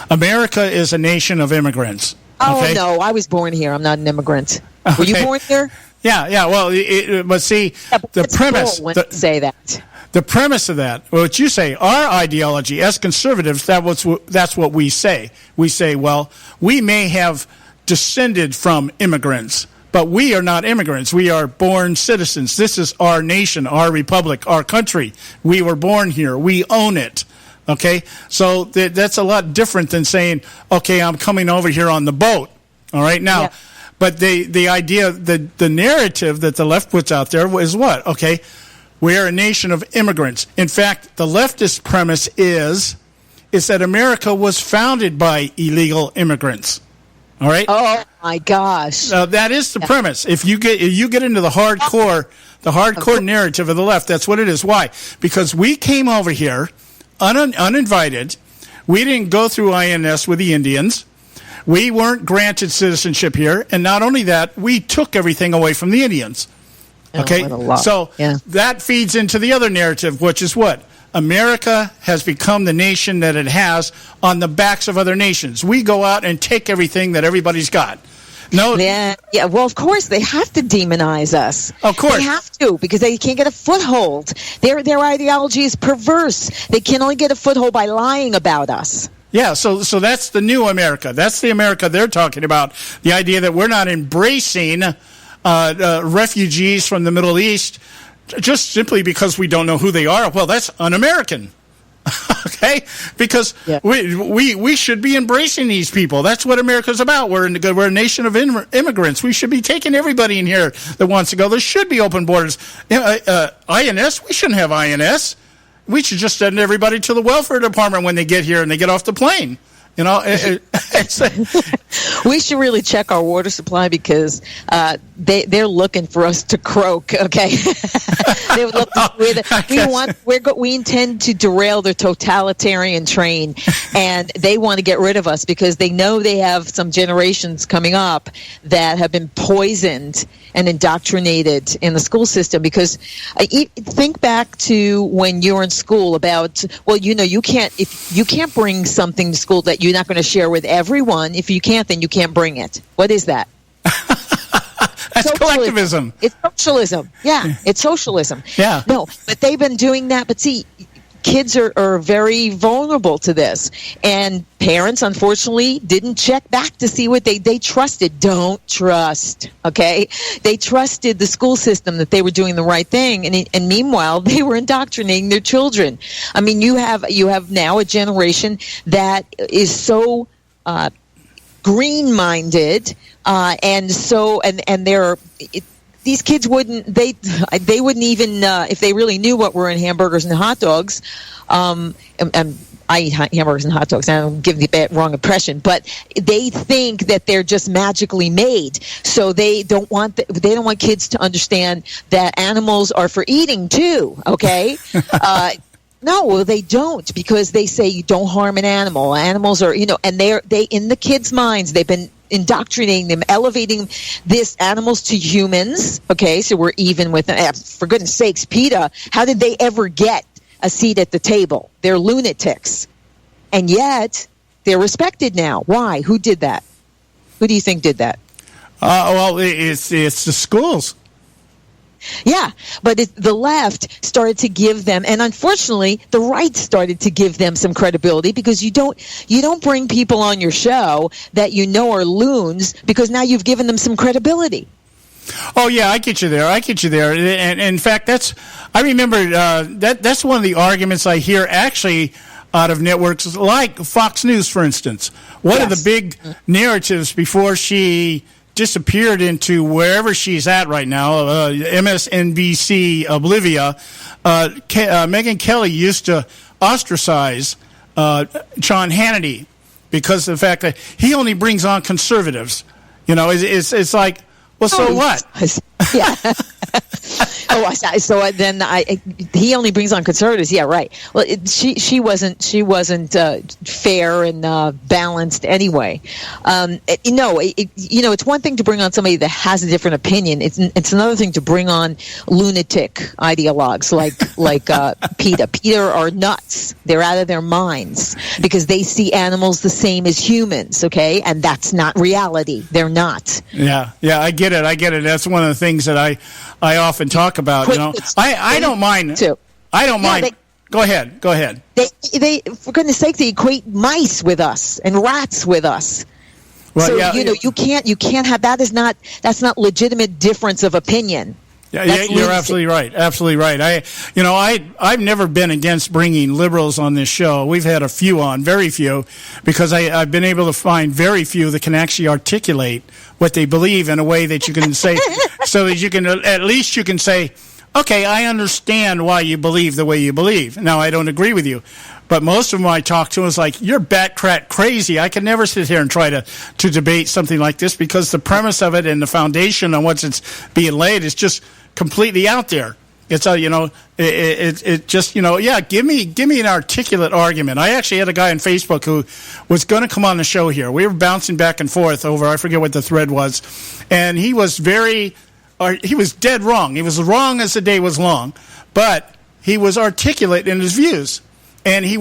America is a nation of immigrants. Okay? Oh no, I was born here. I'm not an immigrant. Okay. Were you born here? Yeah. Well, but see, the premise. Say that. The premise of that, what you say, our ideology as conservatives, that's what we say. We say, well, we may have descended from immigrants, but we are not immigrants. We are born citizens. This is our nation, our republic, our country. We were born here. We own it. Okay? So that's a lot different than saying, okay, I'm coming over here on the boat. All right? Now, yeah. But the idea, the narrative that the left puts out there is what? Okay, we are a nation of immigrants. In fact, the leftist premise is that America was founded by illegal immigrants. All right? Oh my gosh! That is the premise. If you get into the hardcore narrative of the left, that's what it is. Why? Because we came over here uninvited. We didn't go through INS with the Indians. We weren't granted citizenship here, and not only that, we took everything away from the Indians. Okay, so that feeds into the other narrative, which is what? America has become the nation that it has on the backs of other nations. We go out and take everything that everybody's got. No, yeah. Well, of course they have to demonize us. Of course they have to, because they can't get a foothold. Their ideology is perverse. They can only get a foothold by lying about us. Yeah, so that's the new America. That's the America they're talking about. The idea that we're not embracing refugees from the Middle East just simply because we don't know who they are. Well, that's un-American. Okay? Because we should be embracing these people. That's what America's about. We're a nation of immigrants. We should be taking everybody in here that wants to go. There should be open borders. INS, we shouldn't have INS. We should just send everybody to the welfare department when they get here and they get off the plane. You know, we should really check our water supply, because they're looking for us to croak. Okay, they would love to, we intend to derail their totalitarian train, and they want to get rid of us because they know they have some generations coming up that have been poisoned and indoctrinated in the school system. Because think back to when you were in school about, well, you know, you can't bring something to school that you're not going to share with everyone. If you can't, then you can't bring it. What is that? That's collectivism. It's socialism. Yeah, it's socialism. Yeah. No, but they've been doing that. But see, kids are very vulnerable to this. And parents, unfortunately, didn't check back to see what they trusted. Don't trust, okay? They trusted the school system that they were doing the right thing. And meanwhile, they were indoctrinating their children. I mean, you have now a generation that is so green-minded, and they're... These kids wouldn't even if they really knew what were in hamburgers and hot dogs. I eat hamburgers and hot dogs. I don't give the wrong impression, but they think that they're just magically made. So they don't want kids to understand that animals are for eating too. Okay. No, they don't, because they say you don't harm an animal. Animals are, and they in the kids' minds, they've been indoctrinating them, elevating this animals to humans. Okay, so we're even with them. For goodness sakes, PETA, how did they ever get a seat at the table? They're lunatics. And yet, they're respected now. Why? Who did that? Who do you think did that? Well, it's the schools. Yeah, but the left started to give them, and unfortunately, the right started to give them some credibility, because you don't bring people on your show that you know are loons, because now you've given them some credibility. Oh yeah, I get you there. And in fact, I remember that's one of the arguments I hear actually out of networks like Fox News, for instance. One of the big narratives before she disappeared into wherever she's at right now, MSNBC Oblivia, Megyn Kelly used to ostracize Sean Hannity because of the fact that he only brings on conservatives. You know, it's like, well, so what? Yeah. So then he only brings on conservatives. Yeah, right. Well, she wasn't fair and balanced anyway. It's one thing to bring on somebody that has a different opinion. It's another thing to bring on lunatic ideologues like PETA. PETA are nuts. They're out of their minds because they see animals the same as humans. Okay, and that's not reality. They're not. Yeah, I get it. That's one of the things that I often talk about. You know, I don't mind. I don't mind. Go ahead. They, for goodness sake, they equate mice with us and rats with us. Well, so you can't have that. That's not legitimate difference of opinion. Yeah, you're absolutely right. Absolutely right. I've never been against bringing liberals on this show. We've had a few on, very few, because I've been able to find very few that can actually articulate what they believe in a way that you can say, so that you can at least you can say, okay, I understand why you believe the way you believe. Now, I don't agree with you, but most of them I talk to is like, you're bat-crat crazy. I can never sit here and try to debate something like this, because the premise of it and the foundation on what's it's being laid is just completely out there. It's give me an articulate argument. I actually had a guy on Facebook who was going to come on the show here. We were bouncing back and forth over, I forget what the thread was, and he was dead wrong. He was wrong as the day was long, but he was articulate in his views, and he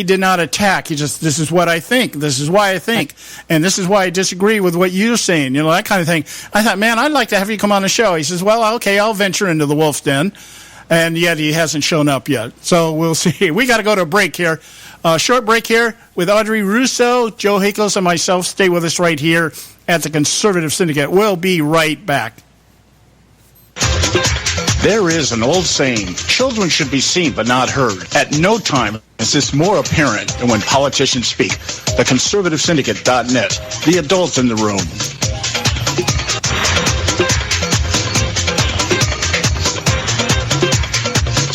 did not attack. He just, this is what I think. This is why I think. And this is why I disagree with what you're saying. That kind of thing. I thought, man, I'd like to have you come on the show. He says, well, okay, I'll venture into the wolf's den. And yet he hasn't shown up yet. So we'll see. We got to go to a break here. Short break here with Audrey Russo, Joe Hakos, and myself. Stay with us right here at the Conservative Syndicate. We'll be right back. There is an old saying, children should be seen but not heard. At no time is this more apparent than when politicians speak. The ConservativeSyndicate.net, the adult in the room.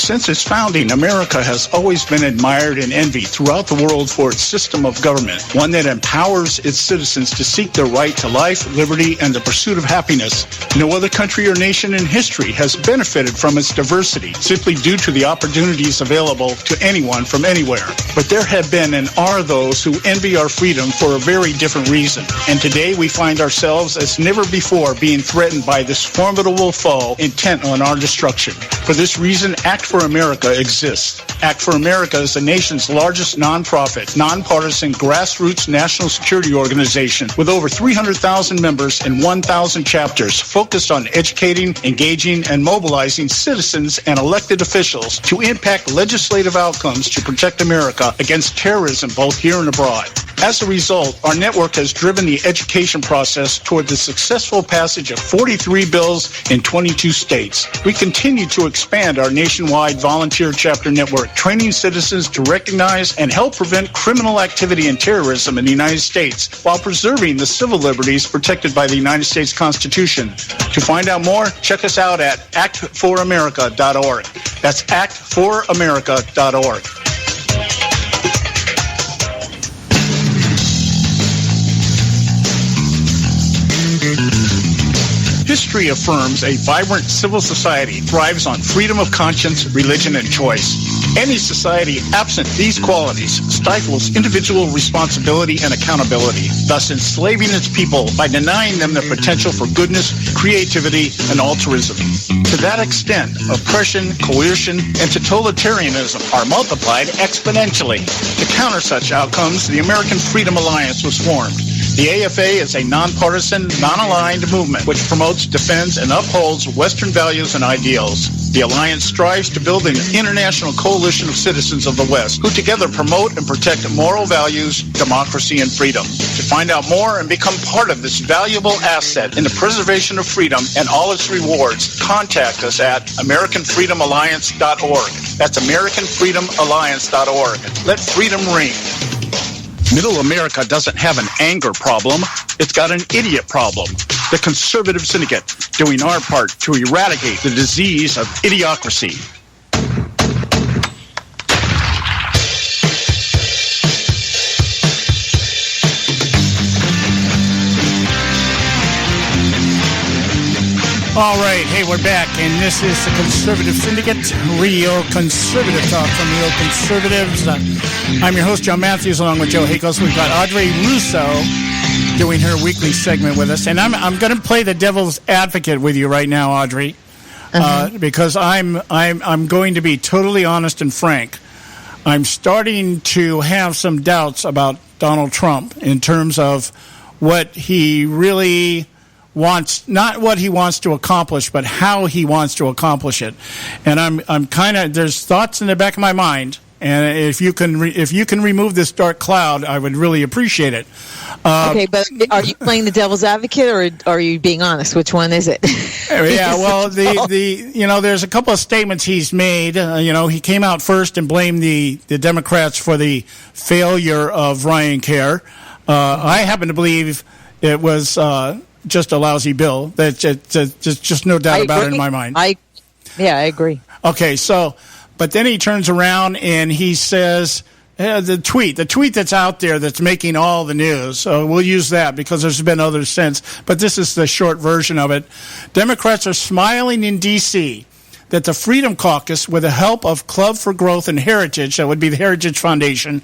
Since its founding, America has always been admired and envied throughout the world for its system of government, one that empowers its citizens to seek their right to life, liberty, and the pursuit of happiness. No other country or nation in history has benefited from its diversity, simply due to the opportunities available to anyone from anywhere. But there have been and are those who envy our freedom for a very different reason. And today we find ourselves as never before being threatened by this formidable foe intent on our destruction. For this reason, Act for America exists. Act for America is the nation's largest nonprofit, nonpartisan, grassroots national security organization with over 300,000 members and 1,000 chapters focused on educating, engaging, and mobilizing citizens and elected officials to impact legislative outcomes to protect America against terrorism both here and abroad. As a result, our network has driven the education process toward the successful passage of 43 bills in 22 states. We continue to expand our nationwide volunteer chapter network, training citizens to recognize and help prevent criminal activity and terrorism in the United States while preserving the civil liberties protected by the United States Constitution. To find out more, check us out at actforamerica.org. That's actforamerica.org. History affirms a vibrant civil society thrives on freedom of conscience, religion, and choice. Any society absent these qualities stifles individual responsibility and accountability, thus enslaving its people by denying them the potential for goodness, creativity, and altruism. To that extent, oppression, coercion, and totalitarianism are multiplied exponentially. To counter such outcomes, the American Freedom Alliance was formed. The AFA is a nonpartisan, non-aligned movement which promotes, defends, and upholds Western values and ideals. The Alliance strives to build an international coalition of citizens of the West who together promote and protect moral values, democracy, and freedom. To find out more and become part of this valuable asset in the preservation of freedom and all its rewards, contact us at AmericanFreedomAlliance.org. That's AmericanFreedomAlliance.org. Let freedom ring. Middle America doesn't have an anger problem. It's got an idiot problem. The Conservative Syndicate, doing our part to eradicate the disease of idiocracy. All right, hey, we're back, and this is the Conservative Syndicate, real conservative talk from real conservatives. I'm your host, John Matthews, along with Joe Hakos. We've got Audrey Russo doing her weekly segment with us, and I'm going to play the devil's advocate with you right now, Audrey, because I'm going to be totally honest and frank. I'm starting to have some doubts about Donald Trump in terms of what he really wants, not what he wants to accomplish, but how he wants to accomplish it. And I'm kind of, there's thoughts in the back of my mind, and if you can remove this dark cloud, I would really appreciate it. Okay, but are you playing the devil's advocate, or are you being honest? Which one is it? Yeah, well, there's a couple of statements he's made. He came out first and blamed the Democrats for the failure of Ryan Care. I happen to believe it was just a lousy bill. That's just no doubt about it in my mind. I agree. Okay, but then he turns around and he says, the tweet that's out there that's making all the news, we'll use that because there's been others since, but this is the short version of it. Democrats are smiling in D.C. that the Freedom Caucus, with the help of Club for Growth and Heritage, that would be the Heritage Foundation,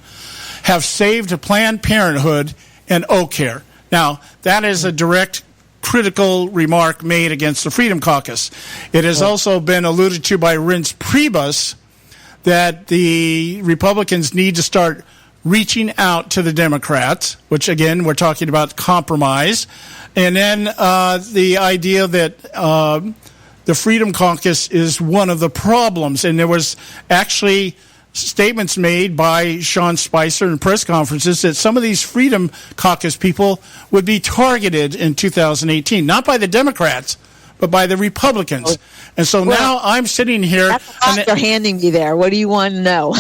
have saved Planned Parenthood and O'Care. Now, that is a direct critical remark made against the Freedom Caucus. It has also been alluded to by Reince Priebus that the Republicans need to start reaching out to the Democrats, which, again, we're talking about compromise. And then the idea that the Freedom Caucus is one of the problems. And there was actually statements made by Sean Spicer in press conferences that some of these Freedom Caucus people would be targeted in 2018, not by the Democrats, but by the Republicans. And so now I'm sitting here. That's they're handing me there. What do you want to know?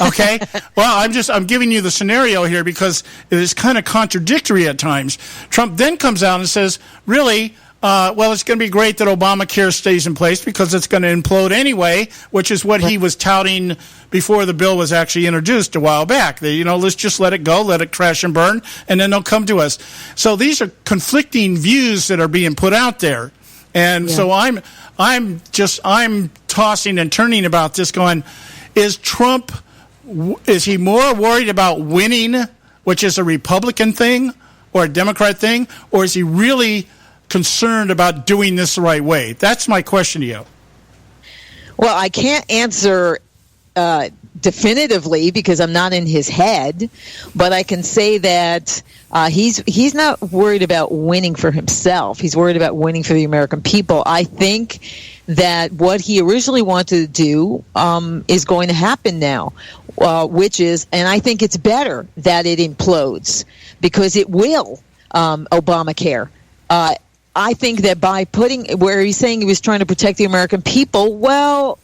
Okay. Well, I'm giving you the scenario here because it is kind of contradictory at times. Trump then comes out and says, really, it's going to be great that Obamacare stays in place because it's going to implode anyway, which is what he was touting before the bill was actually introduced a while back. Let's just let it go, let it crash and burn, and then they'll come to us. So these are conflicting views that are being put out there. And so I'm tossing and turning about this going, is he more worried about winning, which is a Republican thing or a Democrat thing, or is he really concerned about doing this the right way? That's my question to you. Well, I can't answer definitively because I'm not in his head, but I can say that he's not worried about winning for himself. He's worried about winning for the American people. I think that what he originally wanted to do is going to happen now, which is, and I think it's better that it implodes because it will, Obamacare. I think that by putting where he's saying he was trying to protect the American people, well,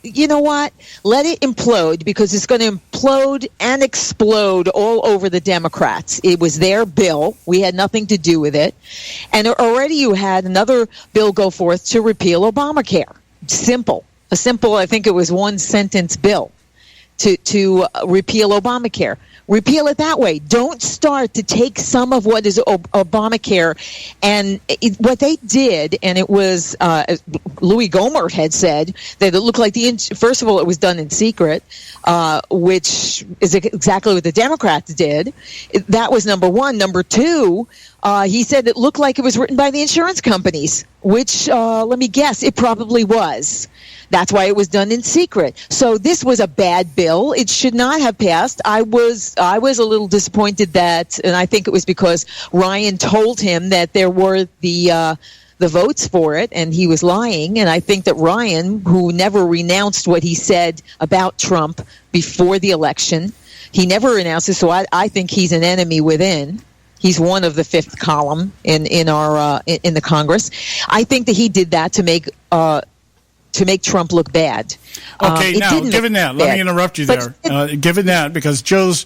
you know what? Let it implode because it's going to implode and explode all over the Democrats. It was their bill. We had nothing to do with it. And already you had another bill go forth to repeal Obamacare. A simple, I think it was one sentence bill to repeal Obamacare. Repeal it that way. Don't start to take some of what is Obamacare. And what they did, and it was, Louis Gohmert had said, that it looked like first of all, it was done in secret, which is exactly what the Democrats did. That was number one. Number two, he said it looked like it was written by the insurance companies. which let me guess, it probably was. That's why it was done in secret. So this was a bad bill. It should not have passed. I was a little disappointed that, and I think it was because Ryan told him that there were the votes for it, and he was lying. And I think that Ryan, who never renounced what he said about Trump before the election, he never renounced it. So I think he's an enemy within. He's one of the fifth column in the Congress. I think that he did that to make Trump look bad. Okay, now, given that, let me interrupt you there. Given that, because Joe's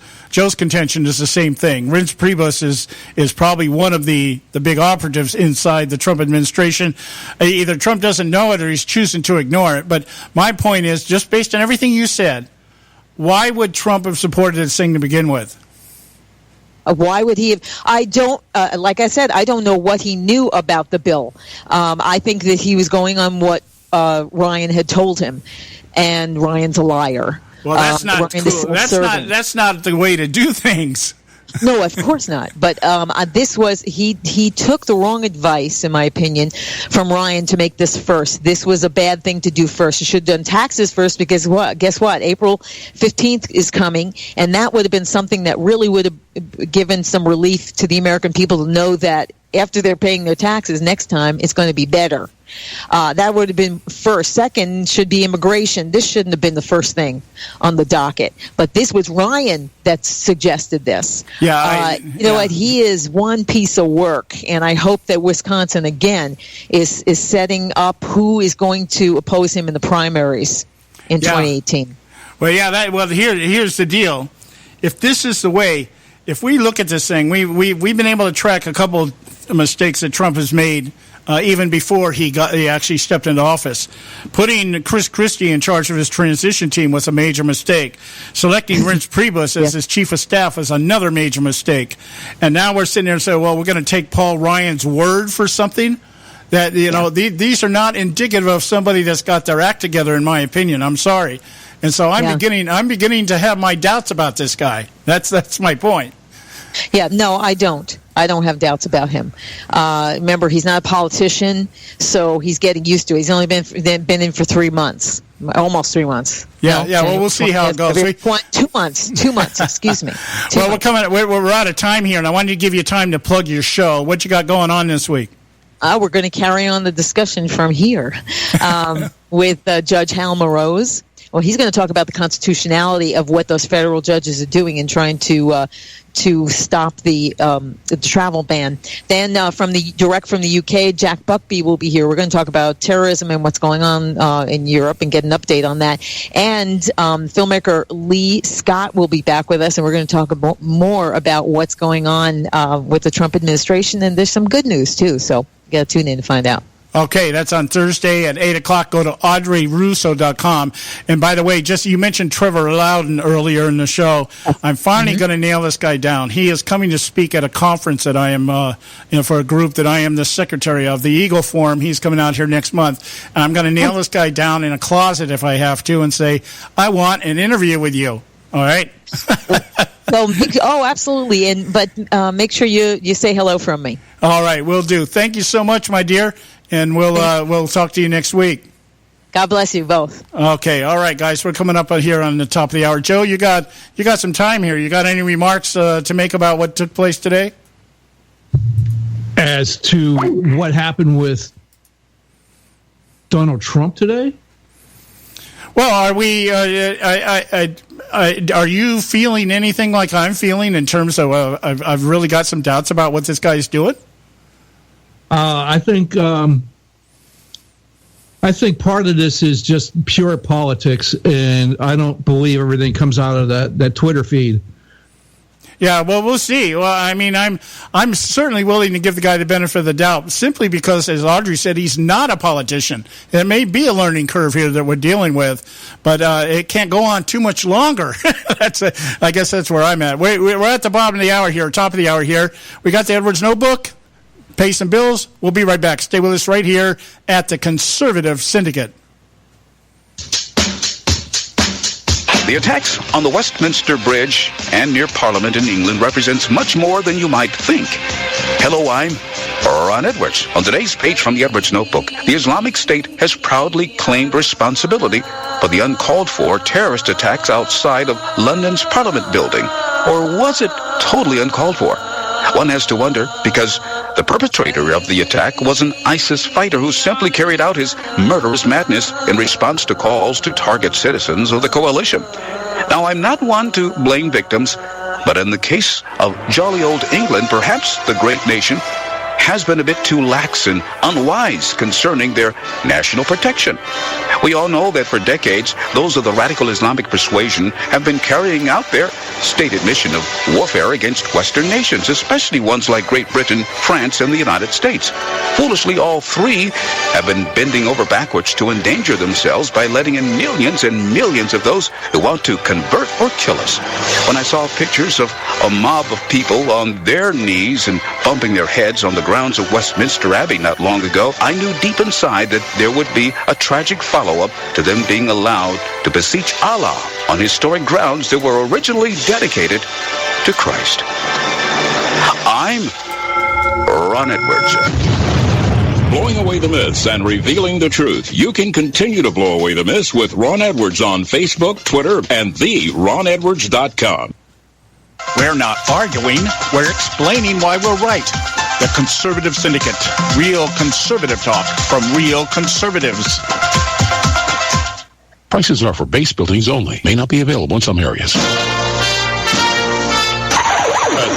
contention is the same thing. Reince Priebus is probably one of the big operatives inside the Trump administration. Either Trump doesn't know it or he's choosing to ignore it. But my point is, just based on everything you said, why would Trump have supported this thing to begin with? Why would he have? I don't, like I said, I don't know what he knew about the bill. I think that he was going on what Ryan had told him, and Ryan's a liar. Well, that's not cool. That's not the way to do things. No, of course not. But this was he took the wrong advice, in my opinion, from Ryan to make this first. This was a bad thing to do first. You should have done taxes first, because guess what? April 15th is coming, and that would have been something that really would have given some relief to the American people to know that after they're paying their taxes next time, it's going to be better. That would have been first. Second should be immigration. This shouldn't have been the first thing on the docket. But this was Ryan that suggested this. Yeah, you know what? He is one piece of work, and I hope that Wisconsin, again, is setting up who is going to oppose him in the primaries in 2018. Well, here's the deal. If this is the way, if we look at this thing, we've been able to track a couple of mistakes that Trump has made even before he actually stepped into office. Putting Chris Christie in charge of his transition team was a major mistake. Selecting Reince Priebus as his chief of staff was another major mistake. And now we're sitting there and saying, well, we're going to take Paul Ryan's word for something that, these are not indicative of somebody that's got their act together, in my opinion. I'm sorry. And so I'm beginning to have my doubts about this guy. That's my point. Yeah, no, I don't. I don't have doubts about him. Remember, he's not a politician, so he's getting used to it. He's only been in for 3 months, almost 3 months. Yeah. Well, we'll see how it goes. 2 months. Excuse me. We're out of time here, and I wanted to give you time to plug your show. What you got going on this week? We're going to carry on the discussion from here with Judge Hal Morose. Well, he's going to talk about the constitutionality of what those federal judges are doing in trying to stop the travel ban. Then direct from the UK, Jack Buckby will be here. We're going to talk about terrorism and what's going on in Europe and get an update on that. And filmmaker Lee Scott will be back with us, and we're going to talk more about what's going on with the Trump administration. And there's some good news, too, so you got to tune in to find out. Okay, that's on Thursday at 8 o'clock. Go to AudreyRusso.com. And by the way, you mentioned Trevor Loudon earlier in the show. I'm finally going to nail this guy down. He is coming to speak at a conference that I am, for a group that I am the secretary of, the Eagle Forum. He's coming out here next month. And I'm going to nail this guy down in a closet if I have to and say, I want an interview with you. All right? Absolutely. But make sure you say hello from me. All right, will do. Thank you so much, my dear. And we'll talk to you next week. God bless you both. Okay, all right, guys. We're coming up here on the top of the hour. Joe, you got some time here. You got any remarks to make about what took place today? As to what happened with Donald Trump today? Well, are we? Are you feeling anything like I'm feeling in terms of I've really got some doubts about what this guy's doing? I think part of this is just pure politics, and I don't believe everything comes out of that Twitter feed. Yeah, well, we'll see. Well, I mean, I'm certainly willing to give the guy the benefit of the doubt, simply because, as Audrey said, he's not a politician. It may be a learning curve here that we're dealing with, but it can't go on too much longer. I guess that's where I'm at. We're at the bottom of the hour here, top of the hour here. We got the Edwards Notebook. Pay some bills. We'll be right back. Stay with us right here at the Conservative Syndicate. The attacks on the Westminster Bridge and near Parliament in England represents much more than you might think. Hello, I'm Ron Edwards. On today's page from the Edwards Notebook, the Islamic State has proudly claimed responsibility for the uncalled-for terrorist attacks outside of London's Parliament building. Or was it totally uncalled for? One has to wonder because the perpetrator of the attack was an ISIS fighter who simply carried out his murderous madness in response to calls to target citizens of the coalition. Now, I'm not one to blame victims, but in the case of jolly old England, perhaps the great nation has been a bit too lax and unwise concerning their national protection. We all know that for decades, those of the radical Islamic persuasion have been carrying out their stated mission of warfare against Western nations, especially ones like Great Britain, France, and the United States. Foolishly, all three have been bending over backwards to endanger themselves by letting in millions and millions of those who want to convert or kill us. When I saw pictures of a mob of people on their knees and bumping their heads on the grounds of Westminster Abbey not long ago, I knew deep inside that there would be a tragic follow-up to them being allowed to beseech Allah on historic grounds that were originally dedicated to Christ. I'm Ron Edwards. Blowing away the myths and revealing the truth. You can continue to blow away the myths with Ron Edwards on Facebook, Twitter, and theronedwards.com. We're not arguing, we're explaining why we're right. The Conservative Syndicate. Real conservative talk from real conservatives. Prices are for base buildings only. May not be available in some areas.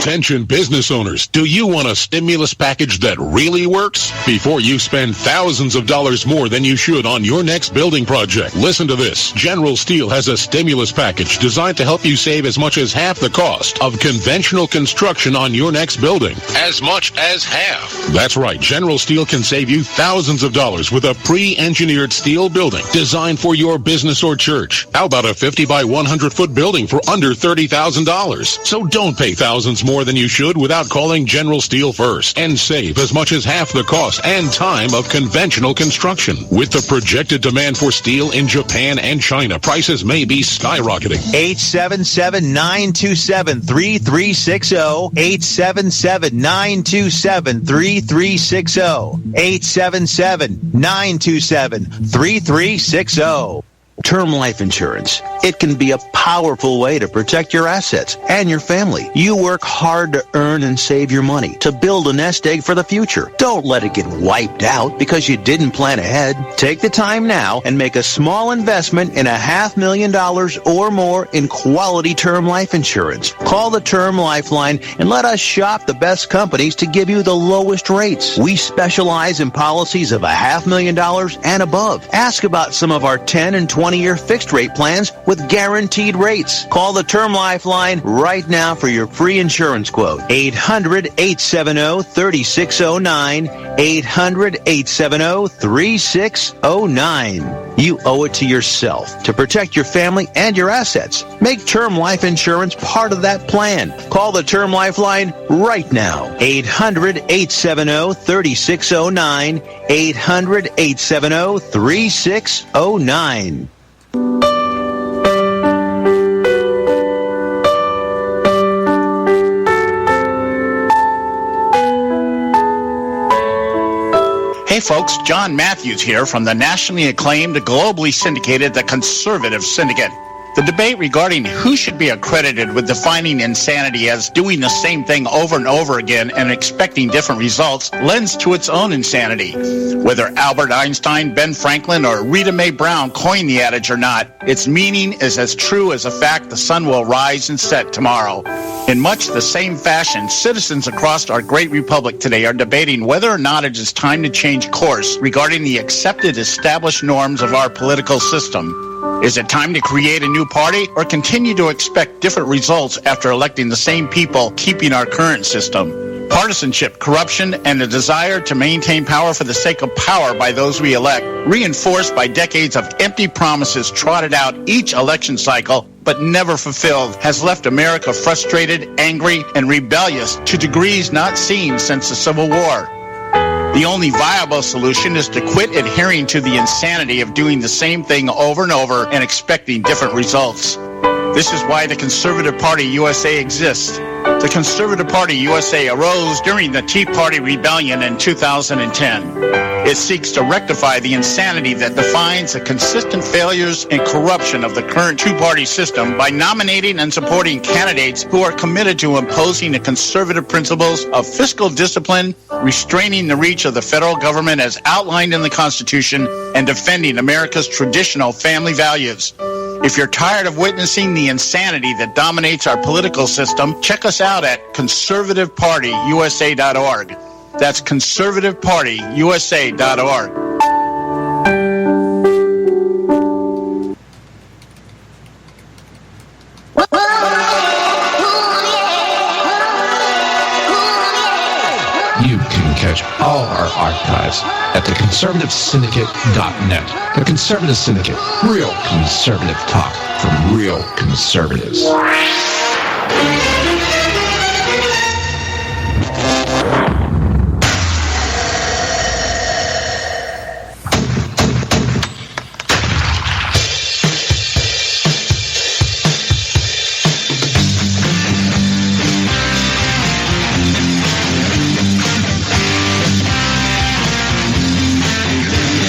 Attention business owners, do you want a stimulus package that really works? Before you spend thousands of dollars more than you should on your next building project, listen to this. General Steel has a stimulus package designed to help you save as much as half the cost of conventional construction on your next building. As much as half. That's right. General Steel can save you thousands of dollars with a pre-engineered steel building designed for your business or church. How about a 50 by 100 foot building for under $30,000? So don't pay thousands more than you should without calling General Steel first and save as much as half the cost and time of conventional construction. With the projected demand for steel in Japan and China, prices may be skyrocketing. 877-927-3360. 877-927-3360. 877-927-3360. Term life insurance. It can be a powerful way to protect your assets and your family. You work hard to earn and save your money to build a nest egg for the future. Don't let it get wiped out because you didn't plan ahead. Take the time now and make a small investment in $500,000 or more in quality term life insurance. Call the Term Lifeline and let us shop the best companies to give you the lowest rates. We specialize in policies of $500,000 and above. Ask about some of our 10 and 20-year fixed rate plans with guaranteed rates. Call the Term Lifeline right now for your free insurance quote. 800-870-3609. 800-870-3609. You owe it to yourself to protect your family and your assets. Make term life insurance part of that plan. Call the Term Lifeline right now. 800-870-3609. 800-870-3609. Hey folks, John Matthews here from the nationally acclaimed, globally syndicated, the Conservative Syndicate. The debate regarding who should be accredited with defining insanity as doing the same thing over and over again and expecting different results lends to its own insanity. Whether Albert Einstein, Ben Franklin, or Rita Mae Brown coined the adage or not, its meaning is as true as the fact the sun will rise and set tomorrow. In much the same fashion, citizens across our great republic today are debating whether or not it is time to change course regarding the accepted established norms of our political system. Is it time to create a new party or continue to expect different results after electing the same people keeping our current system? Partisanship, corruption, and the desire to maintain power for the sake of power by those we elect, reinforced by decades of empty promises trotted out each election cycle but never fulfilled, has left America frustrated, angry, and rebellious to degrees not seen since the Civil War. The only viable solution is to quit adhering to the insanity of doing the same thing over and over and expecting different results. This is why the Conservative Party USA exists. The Conservative Party USA arose during the Tea Party Rebellion in 2010. It seeks to rectify the insanity that defines the consistent failures and corruption of the current two-party system by nominating and supporting candidates who are committed to imposing the conservative principles of fiscal discipline, restraining the reach of the federal government as outlined in the Constitution, and defending America's traditional family values. If you're tired of witnessing the insanity that dominates our political system, check us out at conservativepartyusa.org. That's conservativepartyusa.org. You can catch all our archives at theconservativesyndicate.net. The Conservative Syndicate, real conservative talk from real conservatives.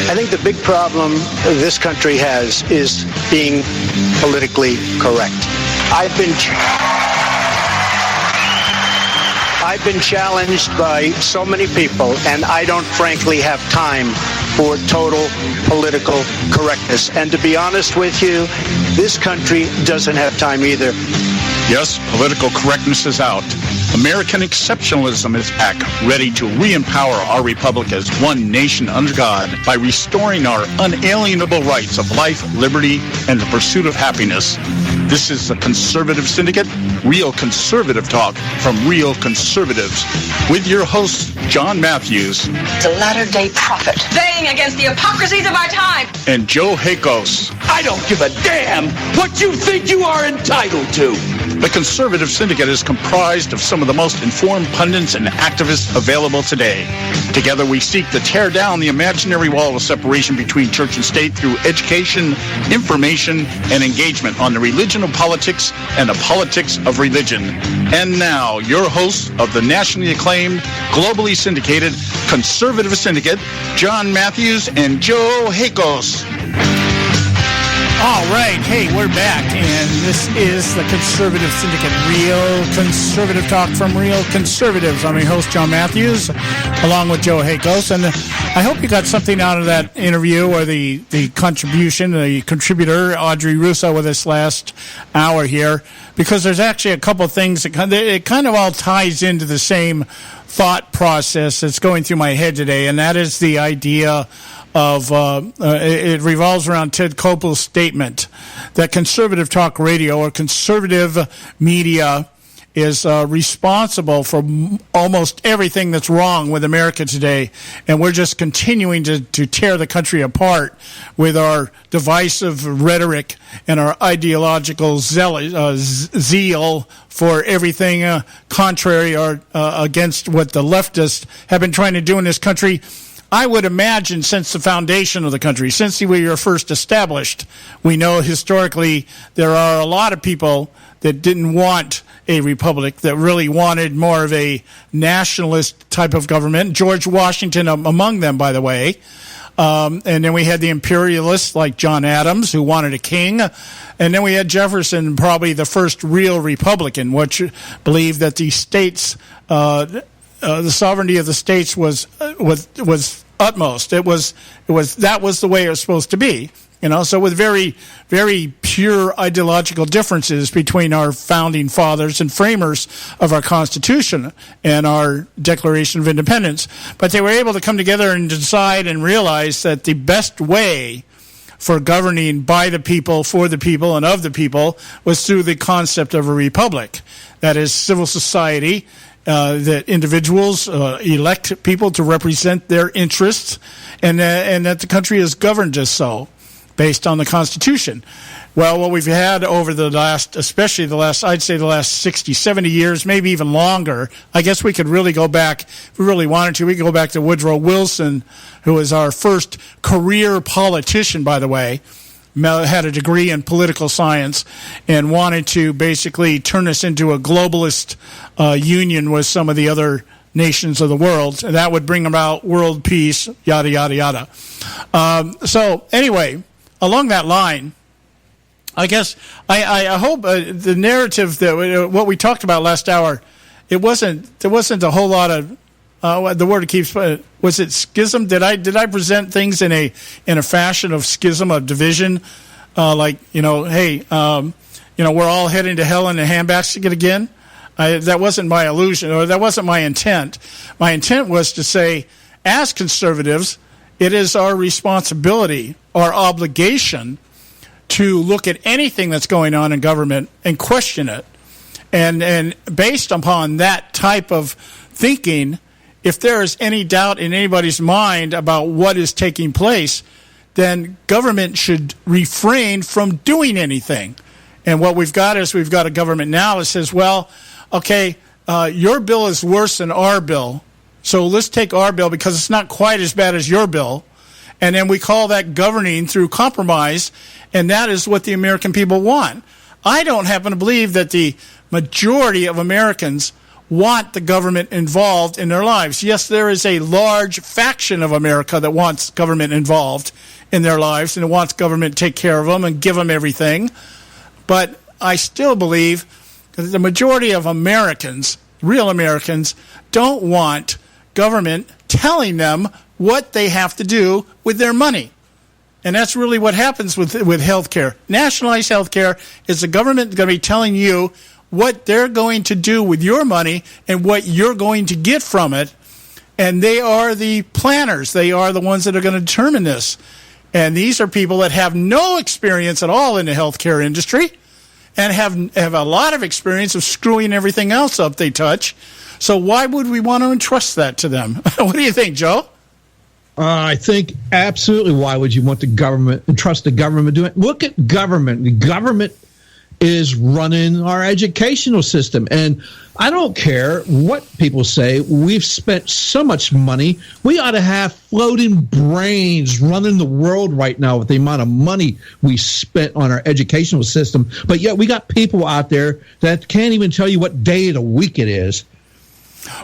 I think the big problem this country has is being politically correct. I've been challenged by so many people, and I don't frankly have time for total political correctness. And to be honest with you, this country doesn't have time either. Yes, political correctness is out. American exceptionalism is back, ready to re-empower our republic as one nation under God by restoring our unalienable rights of life, liberty, and the pursuit of happiness. This is the Conservative Syndicate, real conservative talk from real conservatives, with your host, John Matthews. The latter-day prophet, baying against the hypocrisies of our time. And Joe Hakos. I don't give a damn what you think you are entitled to. The Conservative Syndicate is comprised of some of the most informed pundits and activists available today. Together we seek to tear down the imaginary wall of separation between church and state through education, information, and engagement on the religion of politics and the politics of religion. And now, your hosts of the nationally acclaimed, globally syndicated Conservative Syndicate, John Matthews and Joe Hakos. All right. Hey, we're back, and this is the Conservative Syndicate, real conservative talk from real conservatives. I'm your host, John Matthews, along with Joe Hakos, and I hope you got something out of that interview or the contribution, the contributor, Audrey Russo, with us last hour here, because there's actually a couple of things that it kind of all ties into the same thought process that's going through my head today, and that is the idea of it revolves around Ted Koppel's statement that conservative talk radio or conservative media is responsible for almost everything that's wrong with America today, and we're just continuing to tear the country apart with our divisive rhetoric and our ideological zeal for everything contrary or against what the leftists have been trying to do in this country. I would imagine since the foundation of the country, since we were first established, we know historically there are a lot of people that didn't want a republic, that really wanted more of a nationalist type of government. George Washington among them, by the way. And then we had the imperialists like John Adams, who wanted a king. And then we had Jefferson, probably the first real Republican, which believed that the states, the sovereignty of the states was utmost. That was the way it was supposed to be. So with very, very pure ideological differences between our founding fathers and framers of our Constitution and our Declaration of Independence. But they were able to come together and decide and realize that the best way for governing by the people, for the people, and of the people was through the concept of a republic. That is civil society, that individuals elect people to represent their interests, and that the country is governed just so, based on the Constitution. Well, what we've had over the last, especially the last 60, 70 years, maybe even longer, I guess we could really go back, if we really wanted to, we could go back to Woodrow Wilson, who was our first career politician, by the way, had a degree in political science and wanted to basically turn us into a globalist union with some of the other nations of the world. That would bring about world peace, yada, yada, yada. So anyway, along that line, I guess I hope the narrative that what we talked about last hour, there wasn't a whole lot of the word keeps. Was it schism? Did I present things in a fashion of schism, of division? Hey, we're all heading to hell in a handbasket again. That wasn't my illusion, or that wasn't my intent. My intent was to say, as conservatives, it is our responsibility, our obligation, to look at anything that's going on in government and question it. And based upon that type of thinking, if there is any doubt in anybody's mind about what is taking place, then government should refrain from doing anything. And what we've got is we've got a government now that says, well, okay, your bill is worse than our bill, so let's take our bill because it's not quite as bad as your bill. And then we call that governing through compromise, and that is what the American people want. I don't happen to believe that the majority of Americans want the government involved in their lives. Yes, there is a large faction of America that wants government involved in their lives and wants government to take care of them and give them everything. But I still believe that the majority of Americans, real Americans, don't want government telling them what they have to do with their money. And that's really what happens with health care. Nationalized health care is the government going to be telling you what they're going to do with your money and what you're going to get from it. And they are the planners. They are the ones that are going to determine this. And these are people that have no experience at all in the healthcare industry and have a lot of experience of screwing everything else up they touch. So why would we want to entrust that to them? What do you think, Joe? I think absolutely. Why would you want the government and trust the government doing it? Look at government. The government is running our educational system. And I don't care what people say. We've spent so much money. We ought to have floating brains running the world right now with the amount of money we spent on our educational system. But yet we got people out there that can't even tell you what day of the week it is.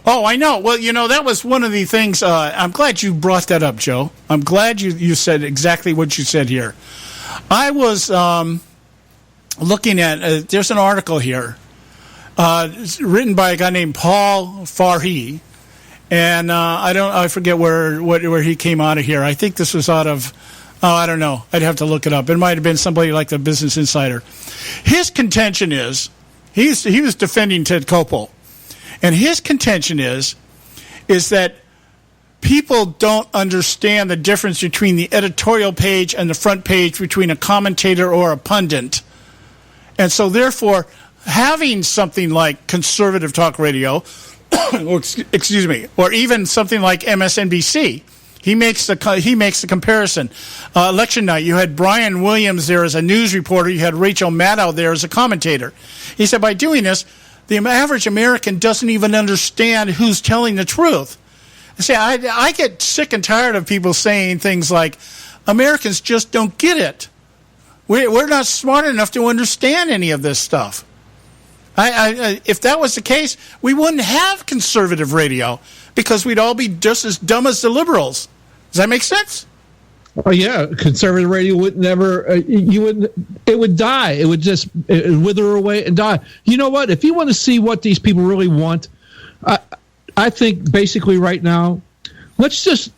Oh, I know. Well, that was one of the things. I'm glad you brought that up, Joe. I'm glad you said exactly what you said here. I was looking at, there's an article here written by a guy named Paul Farhi, and I forget where he came out of here. I think this was out of, I don't know. I'd have to look it up. It might have been somebody like the Business Insider. His contention is, he was defending Ted Koppel. And his contention is that people don't understand the difference between the editorial page and the front page between a commentator or a pundit. And so, therefore, having something like Conservative Talk Radio, or even something like MSNBC, he makes the comparison. Election night, you had Brian Williams there as a news reporter. You had Rachel Maddow there as a commentator. He said, by doing this, the average American doesn't even understand who's telling the truth. See, I get sick and tired of people saying things like, Americans just don't get it. We're not smart enough to understand any of this stuff. If that was the case, we wouldn't have conservative radio because we'd all be just as dumb as the liberals. Does that make sense? Oh yeah, conservative radio would never. It would die. It would just wither away and die. You know what? If you want to see what these people really want, I think basically right now, let's just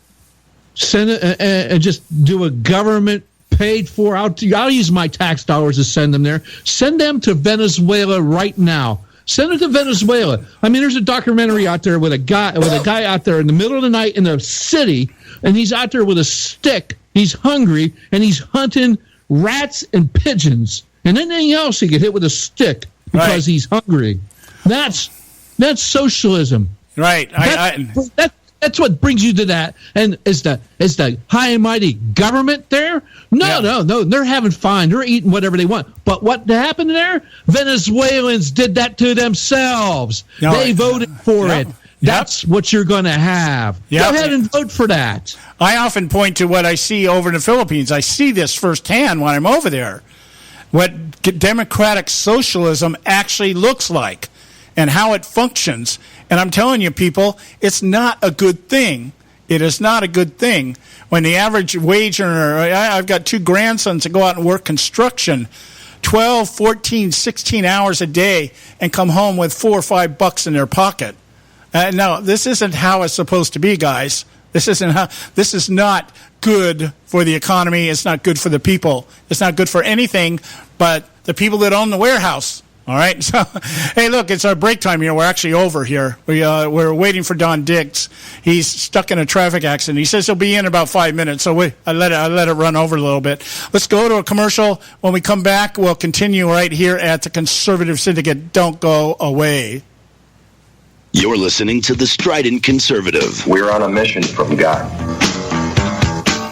send it and just do a government paid for. I'll use my tax dollars to send them there. Send them to Venezuela right now. Send it to Venezuela. I mean, there's a documentary out there with a guy out there in the middle of the night in the city, and he's out there with a stick. He's hungry, and he's hunting rats and pigeons and anything else he could hit with a stick because he's hungry. That's socialism. Right. That's what brings you to that. And is the high and mighty government there? No. They're having fun. They're eating whatever they want. But what happened there? Venezuelans did that to themselves. They voted for it. That's what you're going to have. Yep. Go ahead and vote for that. I often point to what I see over in the Philippines. I see this firsthand when I'm over there, what democratic socialism actually looks like and how it functions. And I'm telling you, people, it's not a good thing. It is not a good thing. When the average wage earner, I've got 2 grandsons that go out and work construction 12, 14, 16 hours a day and come home with $4 or $5 in their pocket. No, this isn't how it's supposed to be, guys. This is not good for the economy. It's not good for the people. It's not good for anything but the people that own the warehouse. All right. So, hey, look, it's our break time here. We're actually over here. We're waiting for Don Dix. He's stuck in a traffic accident. He says he'll be in about 5 minutes. So I let it run over a little bit. Let's go to a commercial. When we come back, we'll continue right here at the Conservative Syndicate. Don't go away. You're listening to the Strident Conservative. We're on a mission from God.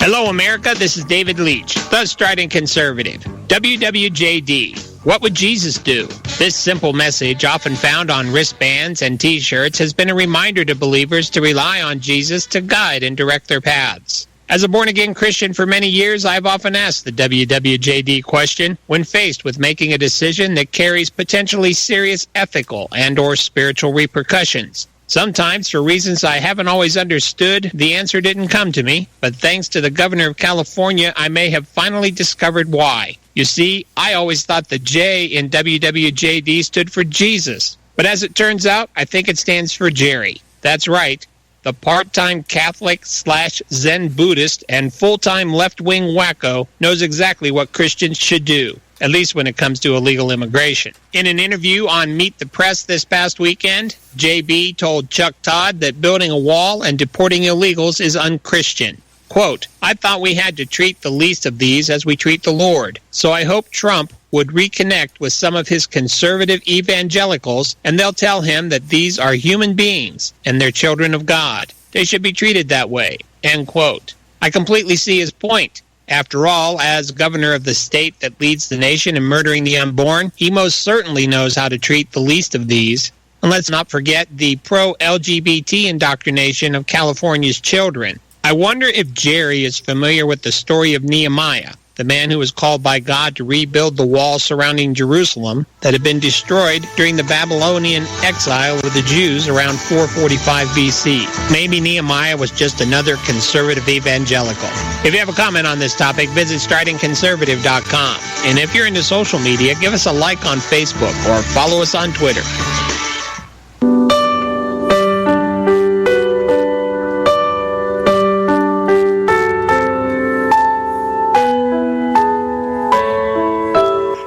Hello, America. This is David Leach, the Strident Conservative. WWJD. What would Jesus do? This simple message, often found on wristbands and T-shirts, has been a reminder to believers to rely on Jesus to guide and direct their paths. As a born-again Christian for many years, I've often asked the WWJD question when faced with making a decision that carries potentially serious ethical and or spiritual repercussions. Sometimes, for reasons I haven't always understood, the answer didn't come to me, but thanks to the governor of California, I may have finally discovered why. You see, I always thought the J in WWJD stood for Jesus, but as it turns out, I think it stands for Jerry. That's right. The part-time Catholic/Zen Buddhist and full-time left-wing wacko knows exactly what Christians should do, at least when it comes to illegal immigration. In an interview on Meet the Press this past weekend, JB told Chuck Todd that building a wall and deporting illegals is unchristian. Quote, I thought we had to treat the least of these as we treat the Lord, so I hope Trump would reconnect with some of his conservative evangelicals, and they'll tell him that these are human beings and they're children of God. They should be treated that way. End quote. I completely see his point. After all, as governor of the state that leads the nation in murdering the unborn, he most certainly knows how to treat the least of these. And let's not forget the pro-LGBT indoctrination of California's children. I wonder if Jerry is familiar with the story of Nehemiah, the man who was called by God to rebuild the wall surrounding Jerusalem that had been destroyed during the Babylonian exile of the Jews around 445 BC. Maybe Nehemiah was just another conservative evangelical. If you have a comment on this topic, visit stridentconservative.com. And if you're into social media, give us a like on Facebook or follow us on Twitter.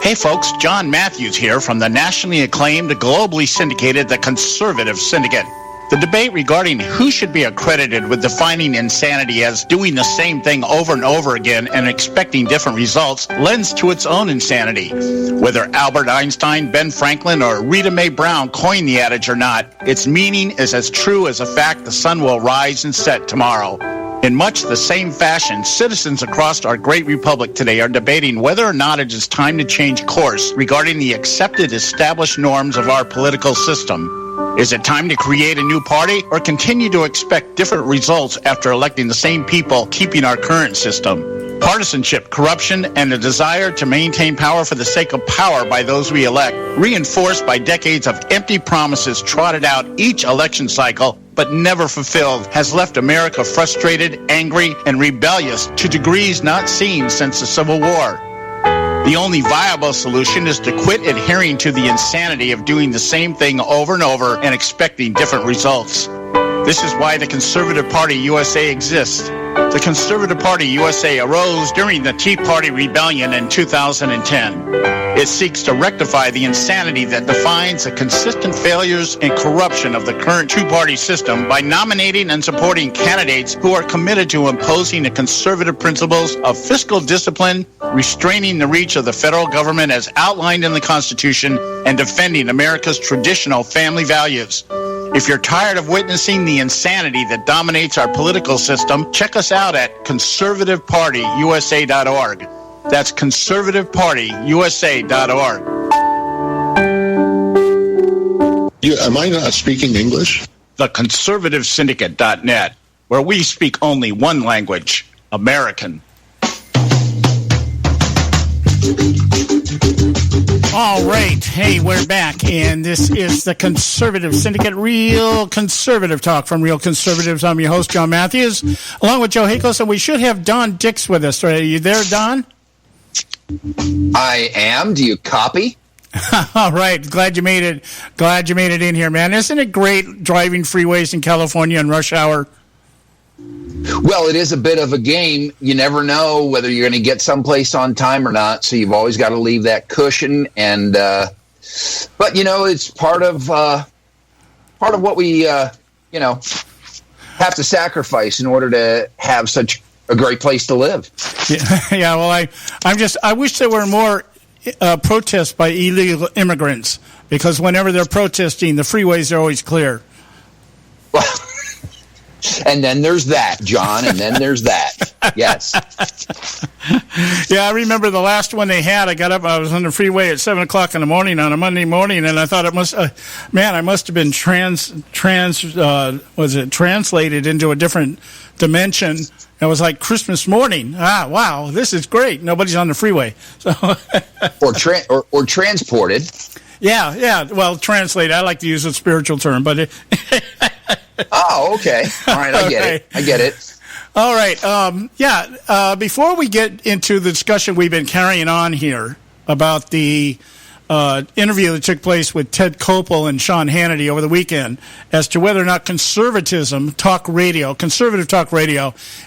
Hey folks, John Matthews here from the nationally acclaimed, globally syndicated, the Conservative Syndicate. The debate regarding who should be accredited with defining insanity as doing the same thing over and over again and expecting different results lends to its own insanity. Whether Albert Einstein, Ben Franklin, or Rita Mae Brown coined the adage or not, its meaning is as true as the fact the sun will rise and set tomorrow. In much the same fashion, citizens across our great republic today are debating whether or not it is time to change course regarding the accepted established norms of our political system. Is it time to create a new party or continue to expect different results after electing the same people keeping our current system? Partisanship, corruption, and a desire to maintain power for the sake of power by those we elect, reinforced by decades of empty promises trotted out each election cycle but never fulfilled, has left America frustrated, angry, and rebellious to degrees not seen since the Civil War. The only viable solution is to quit adhering to the insanity of doing the same thing over and over and expecting different results. This is why the Conservative Party USA exists. The Conservative Party USA arose during the Tea Party Rebellion in 2010. It seeks to rectify the insanity that defines the consistent failures and corruption of the current two-party system by nominating and supporting candidates who are committed to imposing the conservative principles of fiscal discipline, restraining the reach of the federal government as outlined in the Constitution, and defending America's traditional family values. If you're tired of witnessing the insanity that dominates our political system, check us out at conservativepartyusa.org. That's conservativepartyusa.org. Am I not speaking English? theconservativesyndicate.net, where we speak only one language, American. All right. Hey, we're back, and this is the Conservative Syndicate, real conservative talk from Real Conservatives. I'm your host, John Matthews, along with Joe Hakos, and we should have Don Dix with us. Are you there, Don? I am. Do you copy? All right. Glad you made it. Glad you made it in here, man. Isn't it great driving freeways in California in rush hour? Well, it is a bit of a game. You never know whether you're going to get someplace on time or not, so you've always got to leave that cushion. And but it's part of what we have to sacrifice in order to have such a great place to live. Yeah. Well, I wish there were more protests by illegal immigrants, because whenever they're protesting, the freeways are always clear. Well. And then there's that, John, and then there's that. Yes. Yeah, I remember the last one they had. I got up, I was on the freeway at 7 o'clock in the morning on a Monday morning, and I thought I must have been translated into a different dimension. It was like Christmas morning. Wow, this is great. Nobody's on the freeway. So or transported. Yeah. Well, translated. I like to use a spiritual term, but Oh, okay. All right, I get it. All right. Before we get into the discussion we've been carrying on here about the interview that took place with Ted Koppel and Sean Hannity over the weekend as to whether or not conservative talk radio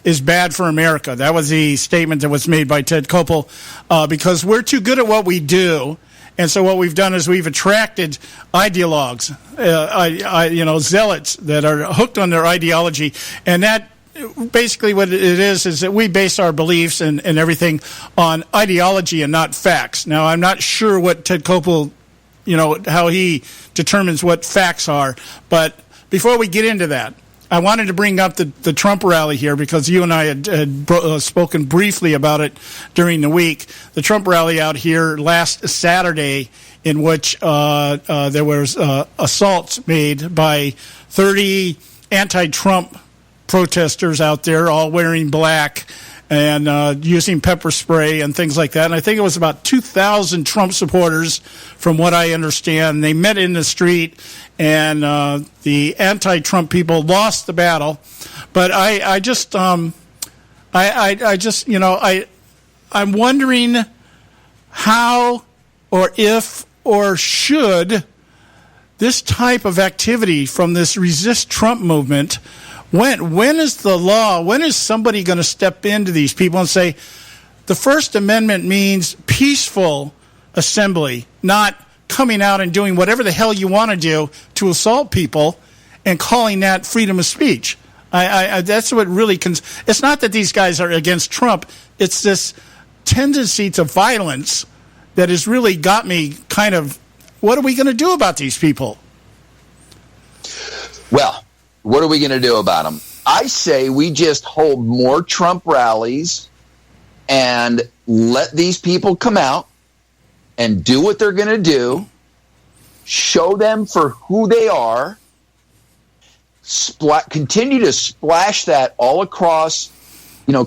is bad for America. That was the statement that was made by Ted Koppel, because we're too good at what we do. And so what we've done is we've attracted ideologues, zealots that are hooked on their ideology. And that basically what it is that we base our beliefs and everything on ideology and not facts. Now, I'm not sure what Ted Koppel, how he determines what facts are. But before we get into that, I wanted to bring up the Trump rally here, because you and I had spoken briefly about it during the week. The Trump rally out here last Saturday, in which there was assaults made by 30 anti-Trump protesters out there, all wearing black and using pepper spray and things like that. And I think it was about 2,000 Trump supporters, from what I understand. They met in the street, and the anti-Trump people lost the battle. But I'm wondering how, or if, or should this type of activity from this Resist Trump movement, when is the law, when is somebody going to step into these people and say, the First Amendment means peaceful assembly, not coming out and doing whatever the hell you want to do to assault people and calling that freedom of speech? That's what really it's not that these guys are against Trump. It's this tendency to violence that has really got me kind of, what are we going to do about these people? Well, what are we going to do about them? I say we just hold more Trump rallies and let these people come out and do what they're going to do, show them for who they are, continue to splash that all across,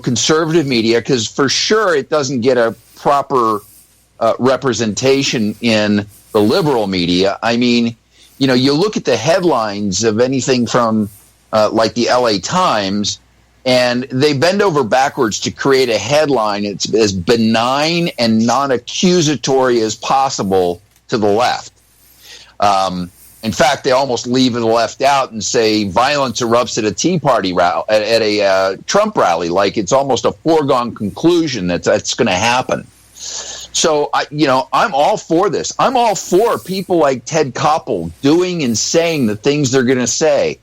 conservative media, because for sure it doesn't get a proper representation in the liberal media. I mean, you look at the headlines of anything from like the LA Times, and they bend over backwards to create a headline it's as benign and non-accusatory as possible to the left. In fact, they almost leave the left out and say violence erupts at a Tea Party rally, at a Trump rally, like it's almost a foregone conclusion that's going to happen. So, I'm all for this. I'm all for people like Ted Koppel doing and saying the things they're going to say.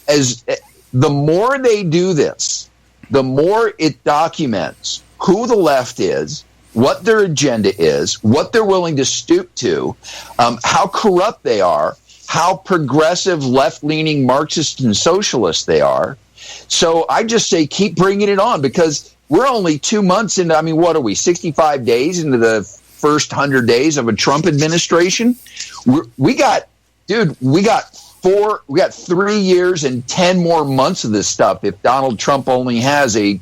As the more they do this, the more it documents who the left is, what their agenda is, what they're willing to stoop to, how corrupt they are, how progressive, left-leaning Marxist and socialist they are. So I just say keep bringing it on, because we're only 2 months into, what are we, 65 days into the first 100 days of a Trump administration? We got 3 years and 10 more months of this stuff if Donald Trump only has a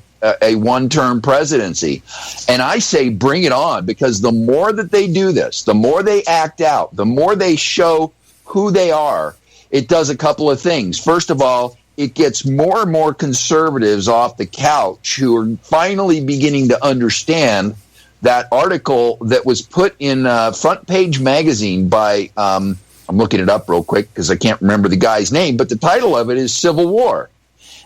one-term presidency. And I say bring it on, because the more that they do this, the more they act out, the more they show who they are, it does a couple of things. First of all, it gets more and more conservatives off the couch who are finally beginning to understand that article that was put in Front Page Magazine by, I'm looking it up real quick because I can't remember the guy's name, but the title of it is Civil War.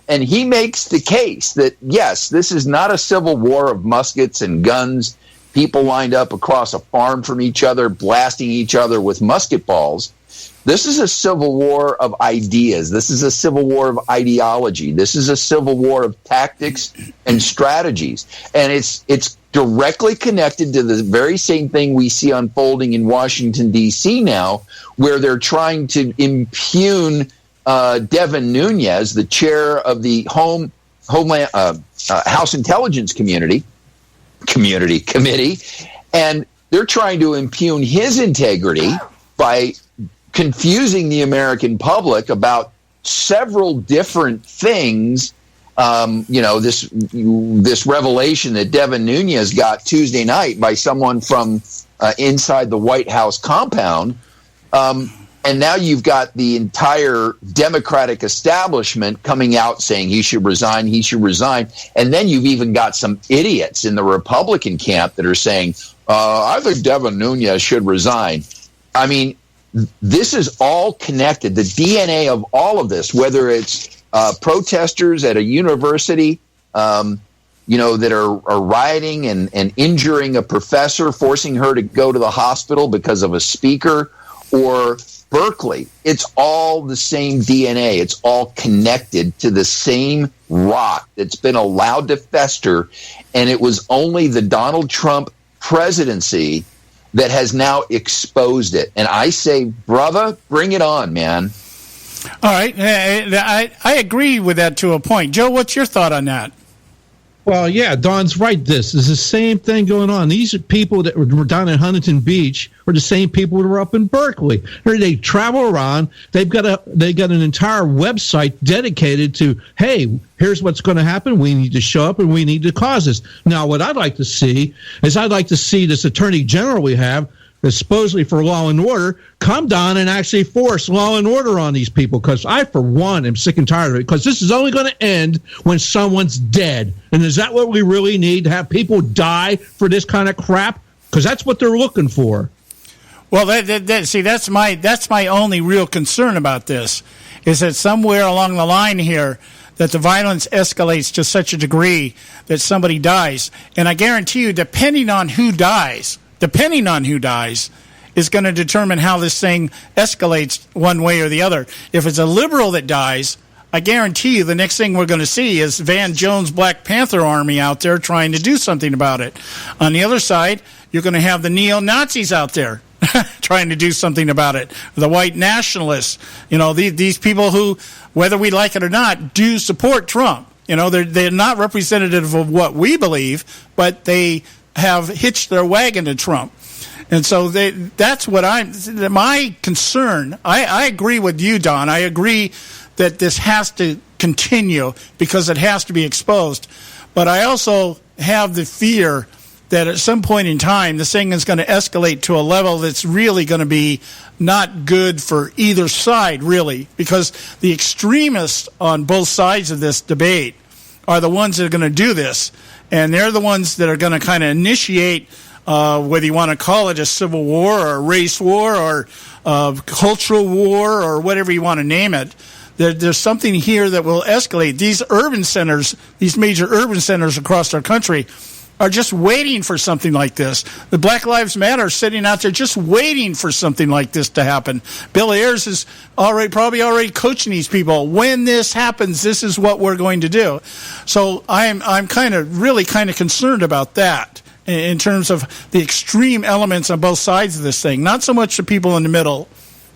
And he makes the case that, yes, this is not a civil war of muskets and guns, people lined up across a farm from each other, blasting each other with musket balls. This is a civil war of ideas. This is a civil war of ideology. This is a civil war of tactics and strategies. And it's directly connected to the very same thing we see unfolding in Washington, D.C. now, where they're trying to impugn Devin Nunes, the chair of the House Intelligence Committee, and they're trying to impugn his integrity by confusing the American public about several different things. This revelation that Devin Nunes got Tuesday night by someone from inside the White House compound. And now you've got the entire Democratic establishment coming out saying he should resign. And then you've even got some idiots in the Republican camp that are saying, I think Devin Nunes should resign. I mean, this is all connected. The DNA of all of this, whether it's protesters at a university, that are rioting and injuring a professor, forcing her to go to the hospital because of a speaker, or Berkeley, it's all the same DNA. It's all connected to the same rot that's been allowed to fester. And it was only the Donald Trump presidency that has now exposed it. And I say, brother, bring it on, man. All right. I agree with that to a point. Joe, what's your thought on that? Well, yeah, Don's right. This is the same thing going on. These are people that were down in Huntington Beach are the same people that were up in Berkeley. They travel around. They've got an entire website dedicated to, hey, here's what's going to happen. We need to show up and we need to cause this. Now, what I'd like to see is this attorney general we have, supposedly for law and order, come down and actually force law and order on these people, because I, for one, am sick and tired of it, because this is only going to end when someone's dead. And is that what we really need, to have people die for this kind of crap? Because that's what they're looking for. Well, that's my only real concern about this, is that somewhere along the line here, that the violence escalates to such a degree that somebody dies. And I guarantee you, depending on who dies is going to determine how this thing escalates one way or the other. If it's a liberal that dies, I guarantee you the next thing we're going to see is Van Jones' Black Panther army out there trying to do something about it. On the other side, you're going to have the neo-Nazis out there trying to do something about it. The white nationalists, these people who, whether we like it or not, do support Trump. They're not representative of what we believe, but they have hitched their wagon to Trump. And so that's what my concern. I agree with you, Don. I agree that this has to continue because it has to be exposed. But I also have the fear that at some point in time, this thing is going to escalate to a level that's really going to be not good for either side, really, because the extremists on both sides of this debate are the ones that are going to do this. And they're the ones that are going to kind of initiate, whether you want to call it a civil war or a race war or a cultural war or whatever you want to name it. There's something here that will escalate. These urban centers, these major urban centers across our country, are just waiting for something like this. The Black Lives Matter are sitting out there just waiting for something like this to happen. Bill Ayers is probably already coaching these people. When this happens, this is what we're going to do. So I'm really kind of concerned about that in terms of the extreme elements on both sides of this thing. Not so much the people in the middle.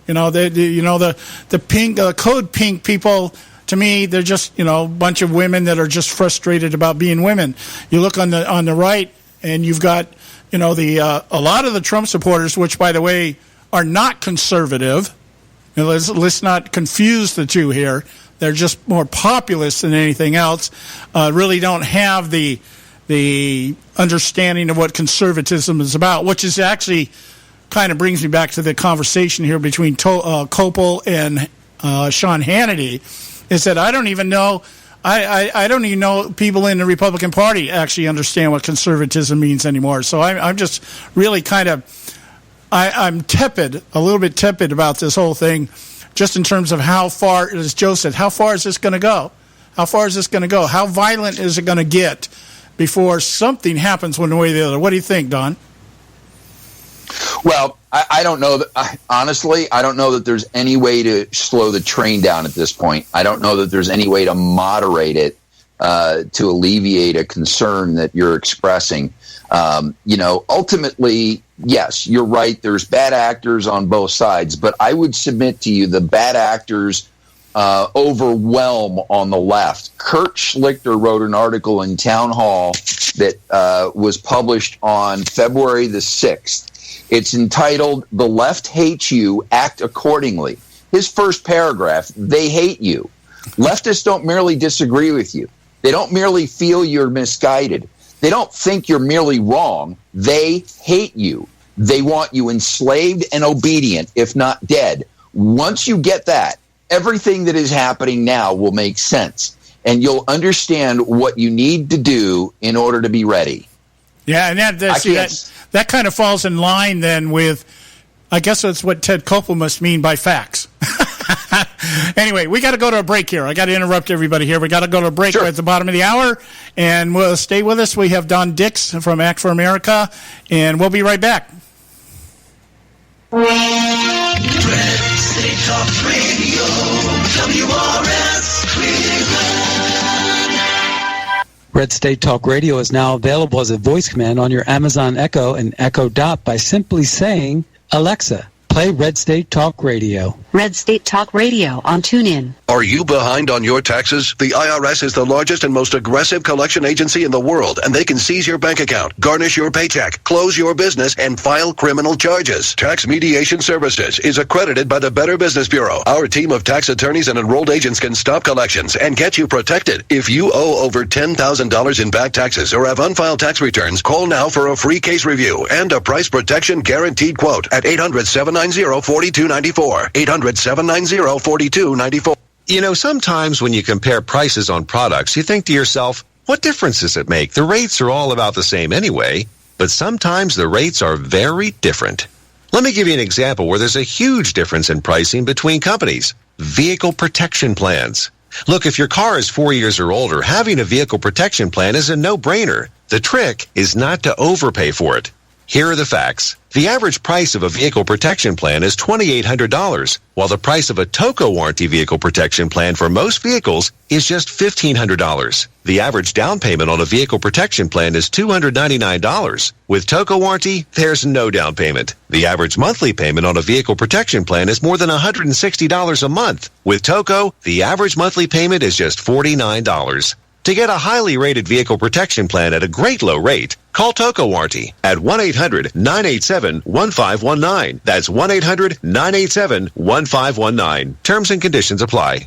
The pink, code pink people. To me, they're just, a bunch of women that are just frustrated about being women. You look on the right, and you've got, a lot of the Trump supporters, which, by the way, are not conservative. And let's not confuse the two here. They're just more populist than anything else. Really don't have the understanding of what conservatism is about, which is actually kind of brings me back to the conversation here between Kopel and Sean Hannity, is that I don't even know people in the Republican Party actually understand what conservatism means anymore. So I'm just really kind of I'm tepid, a little bit tepid about this whole thing, just in terms of how far, as Joe said, how far is this going to go? How far is this going to go? How violent is it going to get before something happens one way or the other? What do you think, Don? Well, I don't know that. Honestly, I don't know that there's any way to slow the train down at this point. I don't know that there's any way to moderate it to alleviate a concern that you're expressing. Ultimately, yes, you're right. There's bad actors on both sides, but I would submit to you the bad actors overwhelm on the left. Kurt Schlichter wrote an article in Town Hall that was published on February the 6th. It's entitled, "The Left Hates You, Act Accordingly." His first paragraph, they hate you. Leftists don't merely disagree with you. They don't merely feel you're misguided. They don't think you're merely wrong. They hate you. They want you enslaved and obedient, if not dead. Once you get that, everything that is happening now will make sense, and you'll understand what you need to do in order to be ready. Yeah, and that kind of falls in line then with, I guess that's what Ted Koppel must mean by facts. Anyway, we got to go to a break here. I got to interrupt everybody here. We got to go to a break at the bottom of the hour, and we'll stay with us. We have Don Dix from Act for America, and we'll be right back. Red State Talk Radio, WRS Cleveland. Red State Talk Radio is now available as a voice command on your Amazon Echo and Echo Dot by simply saying, "Alexa, play Red State Talk Radio." Red State Talk Radio on TuneIn. Are you behind on your taxes? The IRS is the largest and most aggressive collection agency in the world, and they can seize your bank account, garnish your paycheck, close your business, and file criminal charges. Tax Mediation Services is accredited by the Better Business Bureau. Our team of tax attorneys and enrolled agents can stop collections and get you protected. If you owe over $10,000 in back taxes or have unfiled tax returns, call now for a free case review and a price protection guaranteed quote at 800-790-4294. 800-790-4294. You know, sometimes when you compare prices on products, you think to yourself, what difference does it make? The rates are all about the same anyway, but sometimes the rates are very different. Let me give you an example where there's a huge difference in pricing between companies. Vehicle protection plans. Look, if your car is 4 years or older, having a vehicle protection plan is a no-brainer. The trick is not to overpay for it. Here are the facts. The average price of a vehicle protection plan is $2,800, while the price of a TOCO warranty vehicle protection plan for most vehicles is just $1,500. The average down payment on a vehicle protection plan is $299. With TOCO warranty, there's no down payment. The average monthly payment on a vehicle protection plan is more than $160 a month. With TOCO, the average monthly payment is just $49. To get a highly rated vehicle protection plan at a great low rate, call TOCO Warranty at 1-800-987-1519. That's 1-800-987-1519. Terms and conditions apply.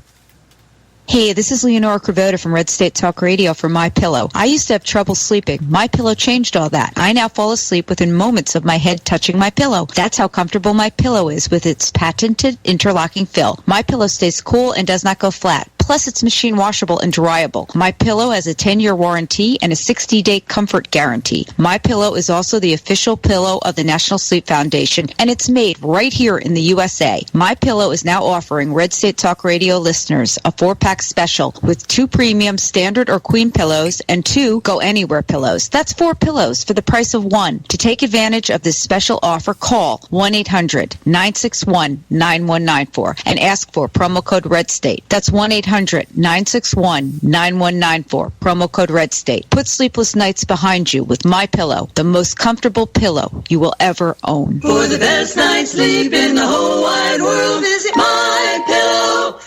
Hey, this is Leonora Cravota from Red State Talk Radio for MyPillow. I used to have trouble sleeping. MyPillow changed all that. I now fall asleep within moments of my head touching my pillow. That's how comfortable MyPillow is with its patented interlocking fill. MyPillow stays cool and does not go flat. Plus, it's machine washable and dryable. MyPillow has a 10-year warranty and a 60-day comfort guarantee. MyPillow is also the official pillow of the National Sleep Foundation, and it's made right here in the USA. MyPillow is now offering Red State Talk Radio listeners a 4-pack special with 2 premium standard or queen pillows and 2 go anywhere pillows. That's 4 pillows for the price of 1. To take advantage of this special offer, call 1-800-961-9194 and ask for promo code RedState. That's 1-800-961-9194. Promo code RedState. Put sleepless nights behind you with MyPillow, the most comfortable pillow you will ever own. For the best night's sleep in the whole wide world, visit MyPillow.com.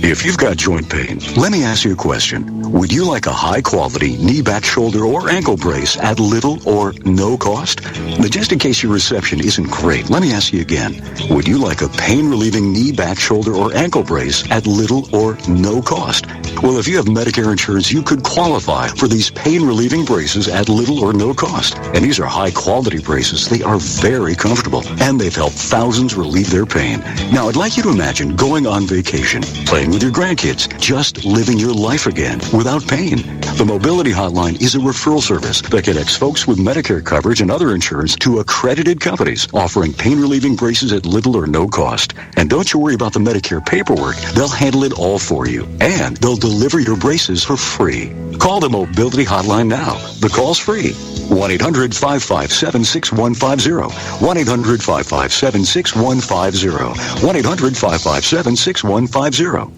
If you've got joint pain, let me ask you a question. Would you like a high-quality knee, back, shoulder, or ankle brace at little or no cost? But just in case your reception isn't great, let me ask you again. Would you like a pain-relieving knee, back, shoulder, or ankle brace at little or no cost? Well, if you have Medicare insurance, you could qualify for these pain-relieving braces at little or no cost. And these are high-quality braces. They are very comfortable, and they've helped thousands relieve their pain. Now, I'd like you to imagine going on vacation, playing with your grandkids, just living your life again without pain. The Mobility Hotline is a referral service that connects folks with Medicare coverage and other insurance to accredited companies offering pain-relieving braces at little or no cost. And don't you worry about the Medicare paperwork. They'll handle it all for you. And they'll deliver your braces for free. Call the Mobility Hotline now. The call's free. 1-800-557-6150. 1-800-557-6150. 1-800-557-6150.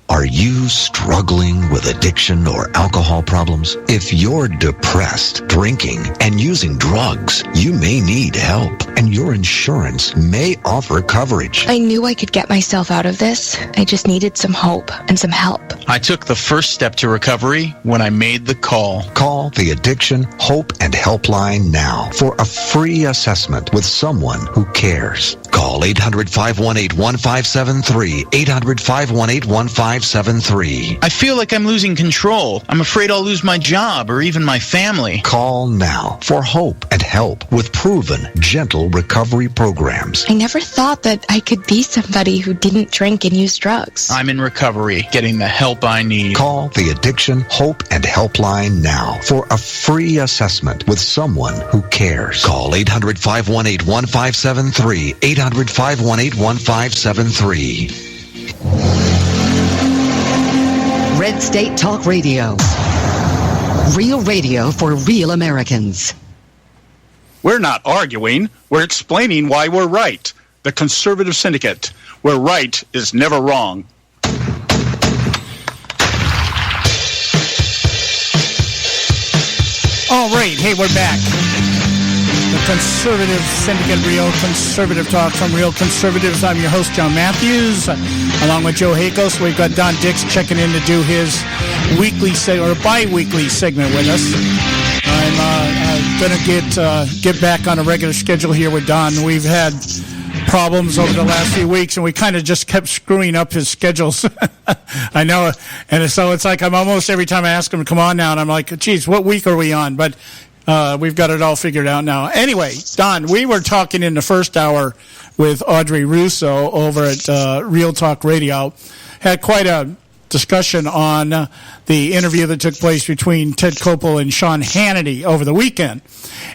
Are you struggling with addiction or alcohol problems? If you're depressed, drinking, and using drugs, you may need help, and your insurance may offer coverage. I knew I could get myself out of this. I just needed some hope and some help. I took the first step to recovery when I made the call. Call the Addiction, Hope, and Helpline now for a free assessment with someone who cares. Call 800-518-1573, 800-518-1573. I feel like I'm losing control. I'm afraid I'll lose my job or even my family. Call now for hope and help with proven, gentle recovery programs. I never thought that I could be somebody who didn't drink and use drugs. I'm in recovery, getting the help I need. Call the Addiction, Hope, and Helpline now for a free assessment with someone who cares. Call 800-518-1573, 800-518-1573. Red State Talk Radio. Real radio for real Americans. We're not arguing. We're explaining why we're right. The Conservative Syndicate, where right is never wrong. All right. Hey, we're back. The Conservative Syndicate, Real Conservative Talk from Real Conservatives. I'm your host, John Matthews, along with Joe Hakos. We've got Don Dix checking in to do his weekly or bi-weekly segment with us. I'm going to get back on a regular schedule here with Don. We've had problems over the last few weeks, and we kind of just kept screwing up his schedules. I know, and so it's like I'm almost every time I ask him to come on now, and I'm like, geez, what week are we on? But we've got it all figured out now. Anyway, Don, we were talking in the first hour with Audrey Russo over at Real Talk Radio. Had quite a discussion on the interview that took place between Ted Koppel and Sean Hannity over the weekend.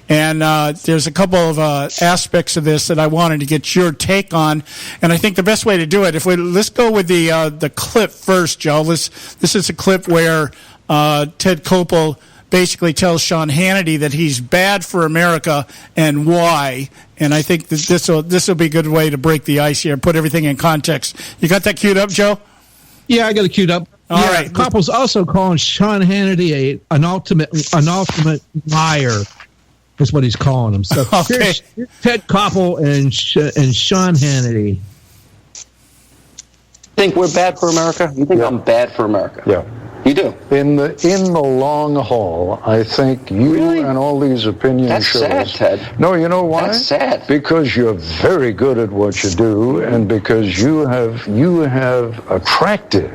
And there's a couple of aspects of this that I wanted to get your take on. And I think the best way to do it, let's go with the clip first, Joe. This is a clip where Ted Koppel basically tells Sean Hannity that he's bad for America and why. And I think that this will be a good way to break the ice here, put everything in context. You got that queued up, Joe? Yeah, I got it queued up. All right. Koppel's also calling Sean Hannity an ultimate liar. Is what he's calling him. So okay. Here's Ted Koppel and Sean Hannity. Think we're bad for America? You think I'm bad for America? Yeah. You do? In the long haul, I think you and all these opinion shows... That's sad, Ted. No, you know why? That's sad. Because you're very good at what you do, and because you have attracted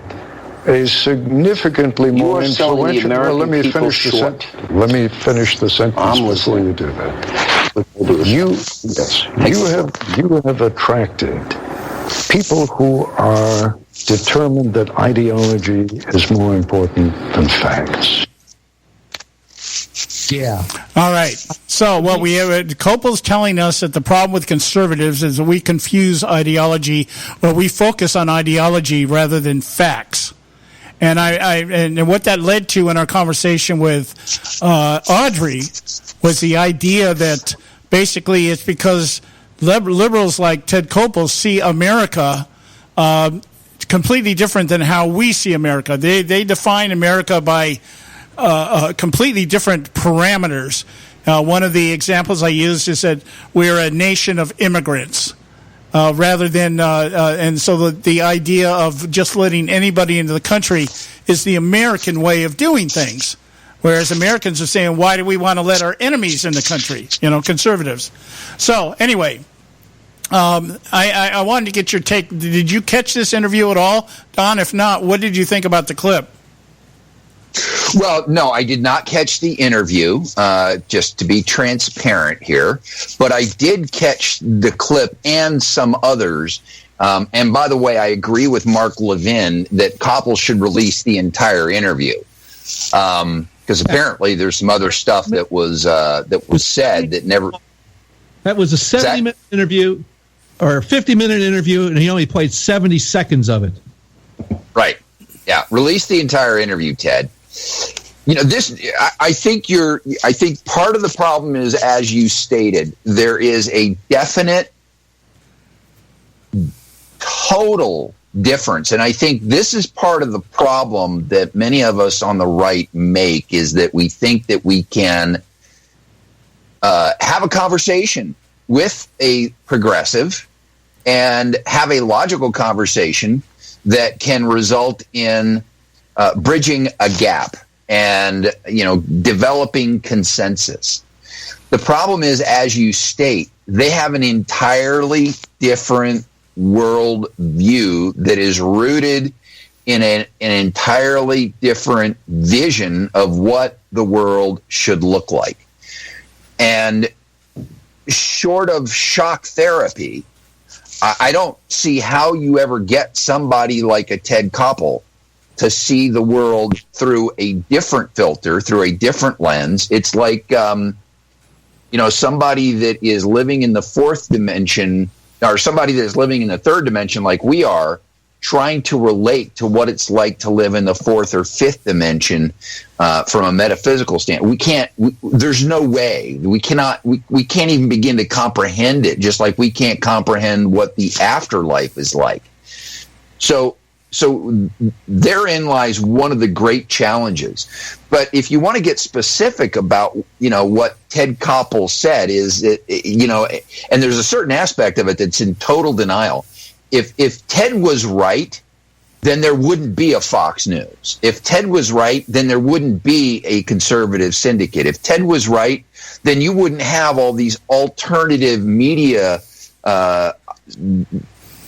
a significantly more influential... Well, let me finish the sentence before you do that. You have attracted people who are determined that ideology is more important than facts. Yeah. All right. So what we have, Koppel's telling us that the problem with conservatives is that we confuse ideology, or we focus on ideology rather than facts. And and what that led to in our conversation with Audrey was the idea that basically it's because liberals like Ted Koppel see America completely different than how we see America. They define America by completely different parameters. One of the examples I used is that we're a nation of immigrants. rather than and so the idea of just letting anybody into the country is the American way of doing things, whereas Americans are saying, why do we want to let our enemies in the country? Conservatives. So anyway, I wanted to get your take. Did you catch this interview at all, Don? If not, what did you think about the clip? Well, no, I did not catch the interview, just to be transparent here. But I did catch the clip and some others. And by the way, I agree with Mark Levin that Koppel should release the entire interview. Because apparently there's some other stuff that was said that never... That was a 70-minute interview, or a 50-minute interview, and he only played 70 seconds of it. Right. Yeah. Release the entire interview, Ted. I think part of the problem is, as you stated, there is a definite total difference. And I think this is part of the problem that many of us on the right make, is that we think that we can have a conversation with a progressive and have a logical conversation that can result in bridging a gap and, developing consensus. The problem is, as you state, they have an entirely different world view that is rooted in an entirely different vision of what the world should look like. And short of shock therapy, I don't see how you ever get somebody like a Ted Koppel to see the world through a different filter, through a different lens. It's like, somebody that is living in the fourth dimension, or somebody that is living in the third dimension like we are, trying to relate to what it's like to live in the fourth or fifth dimension from a metaphysical standpoint. There's no way. We can't even begin to comprehend it, just like we can't comprehend what the afterlife is like. So therein lies one of the great challenges. But if you want to get specific about, what Ted Koppel said, is that, and there's a certain aspect of it that's in total denial. If Ted was right, then there wouldn't be a Fox News. If Ted was right, then there wouldn't be a conservative syndicate. If Ted was right, then you wouldn't have all these alternative media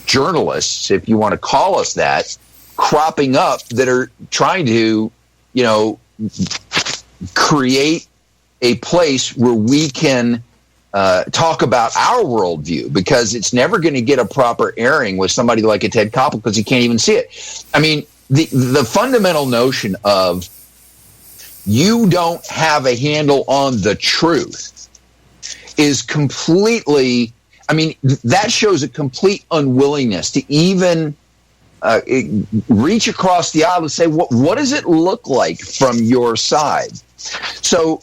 journalists, if you want to call us that, cropping up that are trying to, create a place where we can talk about our worldview, because it's never going to get a proper airing with somebody like a Ted Koppel, because he can't even see it. I mean, the fundamental notion of you don't have a handle on the truth is completely, that shows a complete unwillingness to even reach across the aisle and say, what does it look like from your side? So,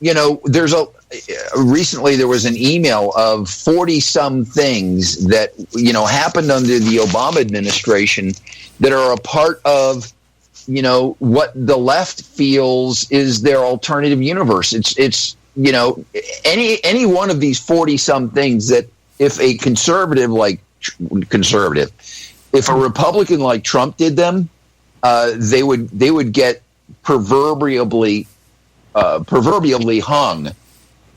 there's recently there was an email of 40-some things that, happened under the Obama administration that are a part of, what the left feels is their alternative universe. It's any one of these 40-some things that, if a if a Republican like Trump did them, they would get proverbially hung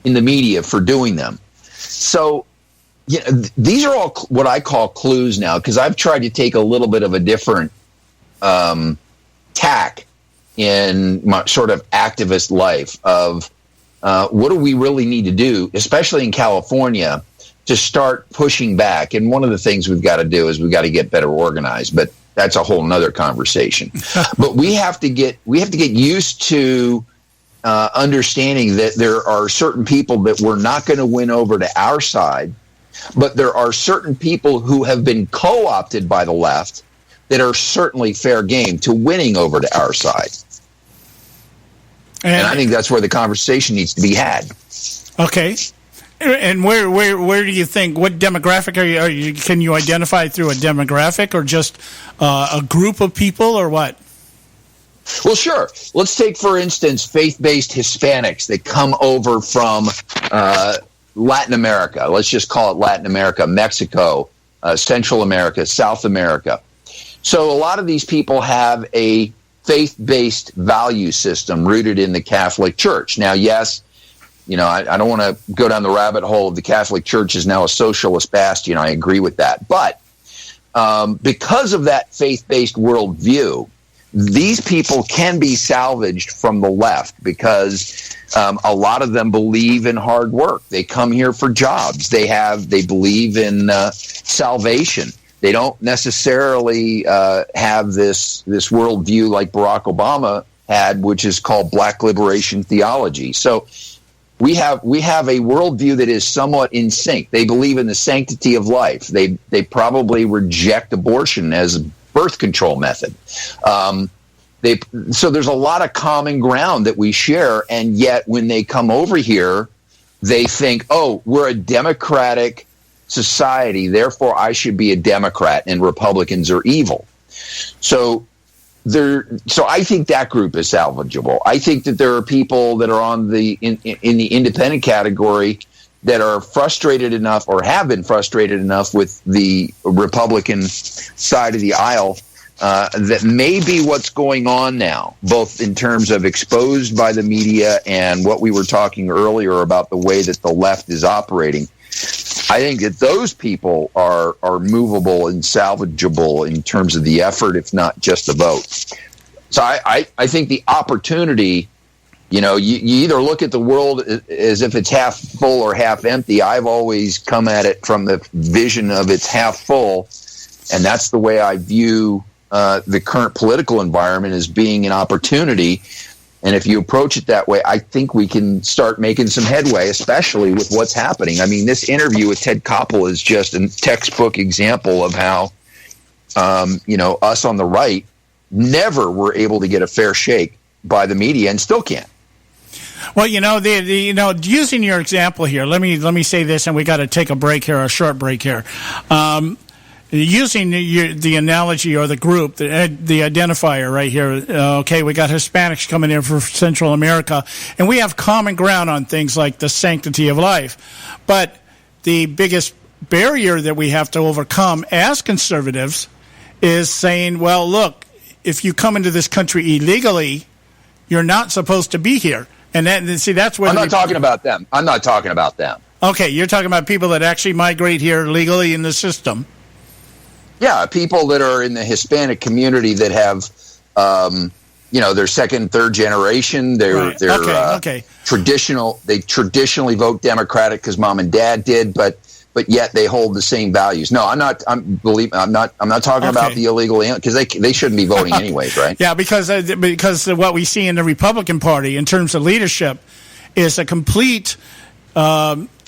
in the media for doing them. So, these are all what I call clues now, because I've tried to take a little bit of a different tack in my sort of activist life of what do we really need to do, especially in California, to start pushing back. And one of the things we've got to do is we've got to get better organized, but that's a whole nother conversation. But we have to get used to understanding that there are certain people that we're not going to win over to our side, but there are certain people who have been co-opted by the left that are certainly fair game to winning over to our side. And I think that's where the conversation needs to be had. Okay. And where do you think, what demographic are you, can you identify through a demographic, or just a group of people, or what? Well, sure. Let's take, for instance, faith-based Hispanics that come over from Latin America. Let's just call it Latin America, Mexico, Central America, South America. So a lot of these people have a faith-based value system rooted in the Catholic Church. Now, yes, I don't want to go down the rabbit hole of the Catholic Church is now a socialist bastion. I agree with that. But because of that faith-based worldview, these people can be salvaged from the left because a lot of them believe in hard work. They come here for jobs. They believe in salvation. They don't necessarily have this worldview like Barack Obama had, which is called Black liberation theology. So we have a worldview that is somewhat in sync. They believe in the sanctity of life. They probably reject abortion as a birth control method. So there's a lot of common ground that we share, and yet when they come over here, they think, oh, we're a democratic society, therefore I should be a Democrat, and Republicans are evil. So I think that group is salvageable. I think that there are people that are in the independent category that are frustrated enough or have been frustrated enough with the Republican side of the aisle that may be what's going on now, both in terms of exposed by the media and what we were talking earlier about the way that the left is operating. I think that those people are movable and salvageable in terms of the effort, if not just the vote. So I think the opportunity, you either look at the world as if it's half full or half empty. I've always come at it from the vision of it's half full, and that's the way I view the current political environment as being an opportunity. And if you approach it that way, I think we can start making some headway, especially with what's happening. I mean, this interview with Ted Koppel is just a textbook example of how, us on the right never were able to get a fair shake by the media and still can't. Well, using your example here, let me say this, and we got to take a break here, a short break here. Using the analogy or the group, the identifier right here, we got Hispanics coming in from Central America, and we have common ground on things like the sanctity of life. But the biggest barrier that we have to overcome as conservatives is saying, well, look, if you come into this country illegally, you're not supposed to be here. And that's where I'm not talking about them. I'm not talking about them. Okay, you're talking about people that actually migrate here legally in the system. Yeah, people that are in the Hispanic community that have, they're second, third generation. They're traditional. They traditionally vote Democratic because mom and dad did, but yet they hold the same values. No, I'm not. I'm not talking about the illegal because they shouldn't be voting anyways, right? Yeah, because what we see in the Republican Party in terms of leadership is a complete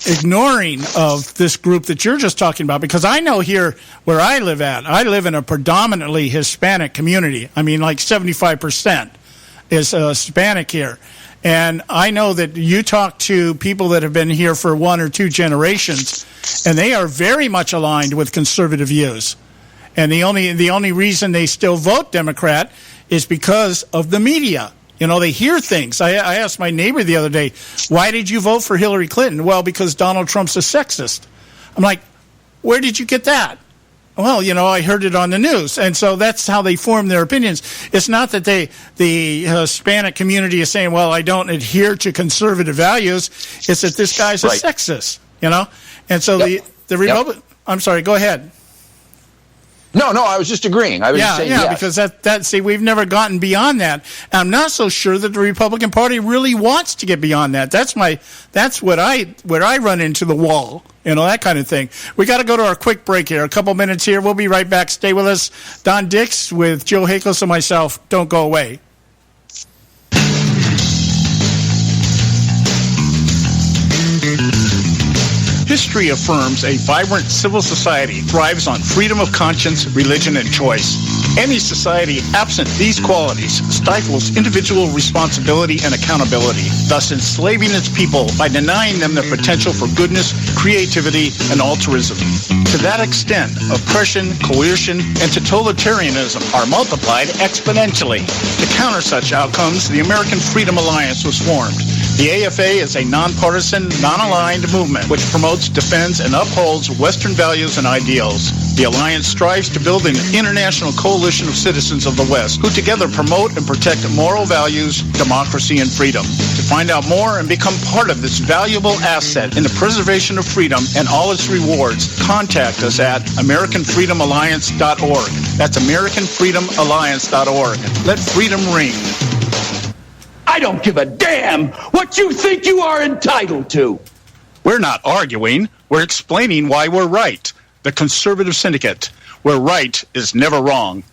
ignoring of this group that you're just talking about, because I know here where I live in a predominantly Hispanic community. I mean, like 75% is Hispanic here. And I know that you talk to people that have been here for 1 or 2 generations, and they are very much aligned with conservative views. And the only reason they still vote Democrat is because of the media. They hear things. I asked my neighbor the other day, why did you vote for Hillary Clinton? Well, because Donald Trump's a sexist. I'm like, where did you get that? Well, I heard it on the news. And so that's how they form their opinions. It's not that the Hispanic community is saying, well, I don't adhere to conservative values. It's that this guy's a sexist, And so the Republican... I'm sorry, go ahead. No, I was just agreeing. I was just saying yes. Because we've never gotten beyond that. And I'm not so sure that the Republican Party really wants to get beyond that. That's where I run into the wall, that kind of thing. We got to go to our quick break here. A couple minutes here. We'll be right back. Stay with us. Don Dix with Joe Hakos and myself. Don't go away. History affirms a vibrant civil society thrives on freedom of conscience, religion, and choice. Any society absent these qualities stifles individual responsibility and accountability, thus enslaving its people by denying them their potential for goodness, creativity, and altruism. To that extent, oppression, coercion, and totalitarianism are multiplied exponentially. To counter such outcomes, the American Freedom Alliance was formed. The AFA is a nonpartisan, non-aligned movement which promotes, defends, and upholds Western values and ideals. The Alliance strives to build an international coalition of citizens of the West who together promote and protect moral values, democracy, and freedom. To find out more and become part of this valuable asset in the preservation of freedom and all its rewards, contact us at AmericanFreedomAlliance.org. That's AmericanFreedomAlliance.org. Let freedom ring. I don't give a damn what you think you are entitled to. We're not arguing. We're explaining why we're right. The Conservative Syndicate, where right is never wrong.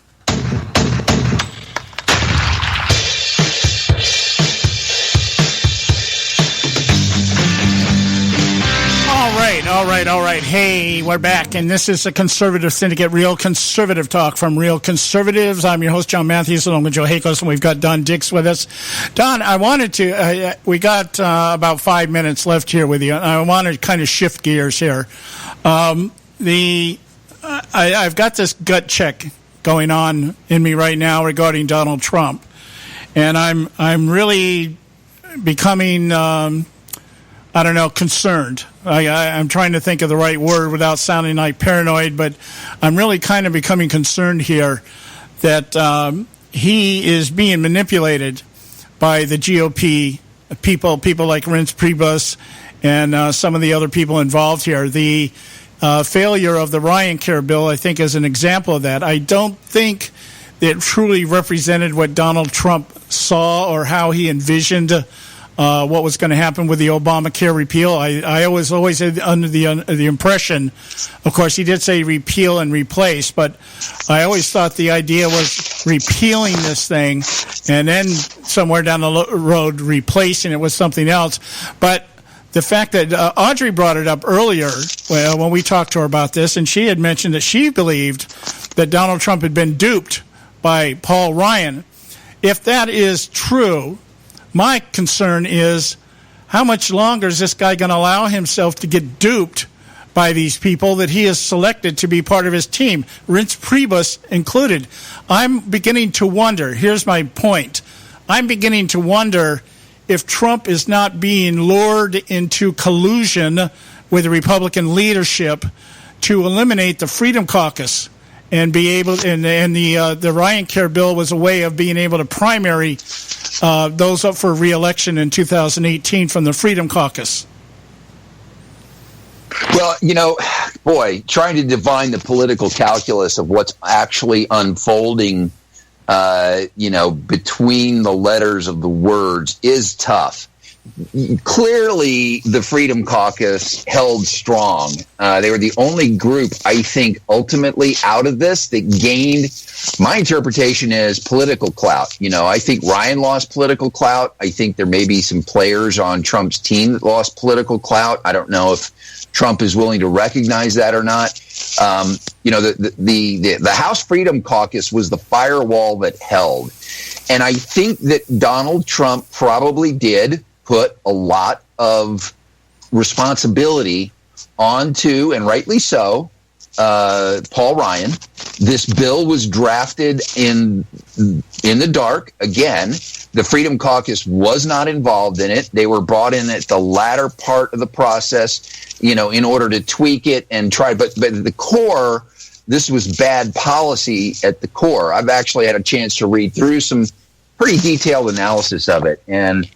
All right. Hey, we're back, and this is the Conservative Syndicate, Real Conservative Talk from Real Conservatives. I'm your host, John Matthews, along with Joe Hakos, and we've got Don Dix with us. Don, I wanted to, we got about 5 minutes left here with you, and I want to kind of shift gears here. I've got this gut check going on in me right now regarding Donald Trump, and I'm really becoming concerned. I'm trying to think of the right word without sounding like paranoid, but I'm really kind of becoming concerned here that he is being manipulated by the GOP people like Reince Priebus and some of the other people involved here. The failure of the Ryan Care bill, I think, is an example of that. I don't think it truly represented what Donald Trump saw or how he envisioned what was going to happen with the Obamacare repeal. I was always under the impression, of course, he did say repeal and replace, but I always thought the idea was repealing this thing and then somewhere down the road replacing it with something else. But the fact that Audrey brought it up earlier when we talked to her about this, and she had mentioned that she believed that Donald Trump had been duped by Paul Ryan. If that is true, my concern is how much longer is this guy going to allow himself to get duped by these people that he has selected to be part of his team, Reince Priebus included. I'm beginning to wonder, here's my point, I'm beginning to wonder if Trump is not being lured into collusion with the Republican leadership to eliminate the Freedom Caucus and be able, and the Ryan Care bill was a way of being able to primary those up for re-election in 2018 from the Freedom Caucus. Well, trying to divine the political calculus of what's actually unfolding, between the letters of the words is tough. Clearly, the Freedom Caucus held strong. They were the only group, I think, ultimately out of this that gained, my interpretation is, political clout. I think Ryan lost political clout. I think there may be some players on Trump's team that lost political clout. I don't know if Trump is willing to recognize that or not. The House Freedom Caucus was the firewall that held. And I think that Donald Trump probably did put a lot of responsibility onto, and rightly so, Paul Ryan. This bill was drafted in the dark. Again, the Freedom Caucus was not involved in it. They were brought in at the latter part of the process, in order to tweak it and try. But at the core, this was bad policy at the core. I've actually had a chance to read through some pretty detailed analysis of it. And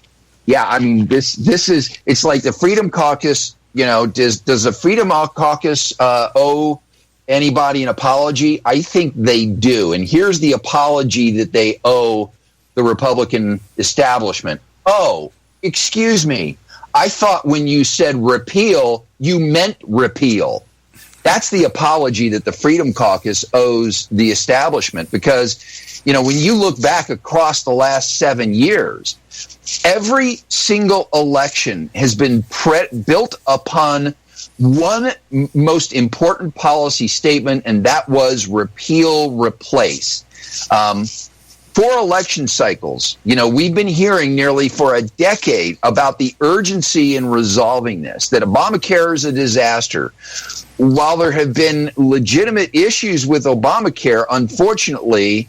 yeah, I mean, this is, it's like the Freedom Caucus, does the Freedom Caucus owe anybody an apology? I think they do. And here's the apology that they owe the Republican establishment. Oh, excuse me. I thought when you said repeal, you meant repeal. That's the apology that the Freedom Caucus owes the establishment, because, when you look back across the last 7 years, every single election has been built upon one most important policy statement, and that was repeal, replace. 4 election cycles, we've been hearing nearly for a decade about the urgency in resolving this, that Obamacare is a disaster. While there have been legitimate issues with Obamacare, unfortunately,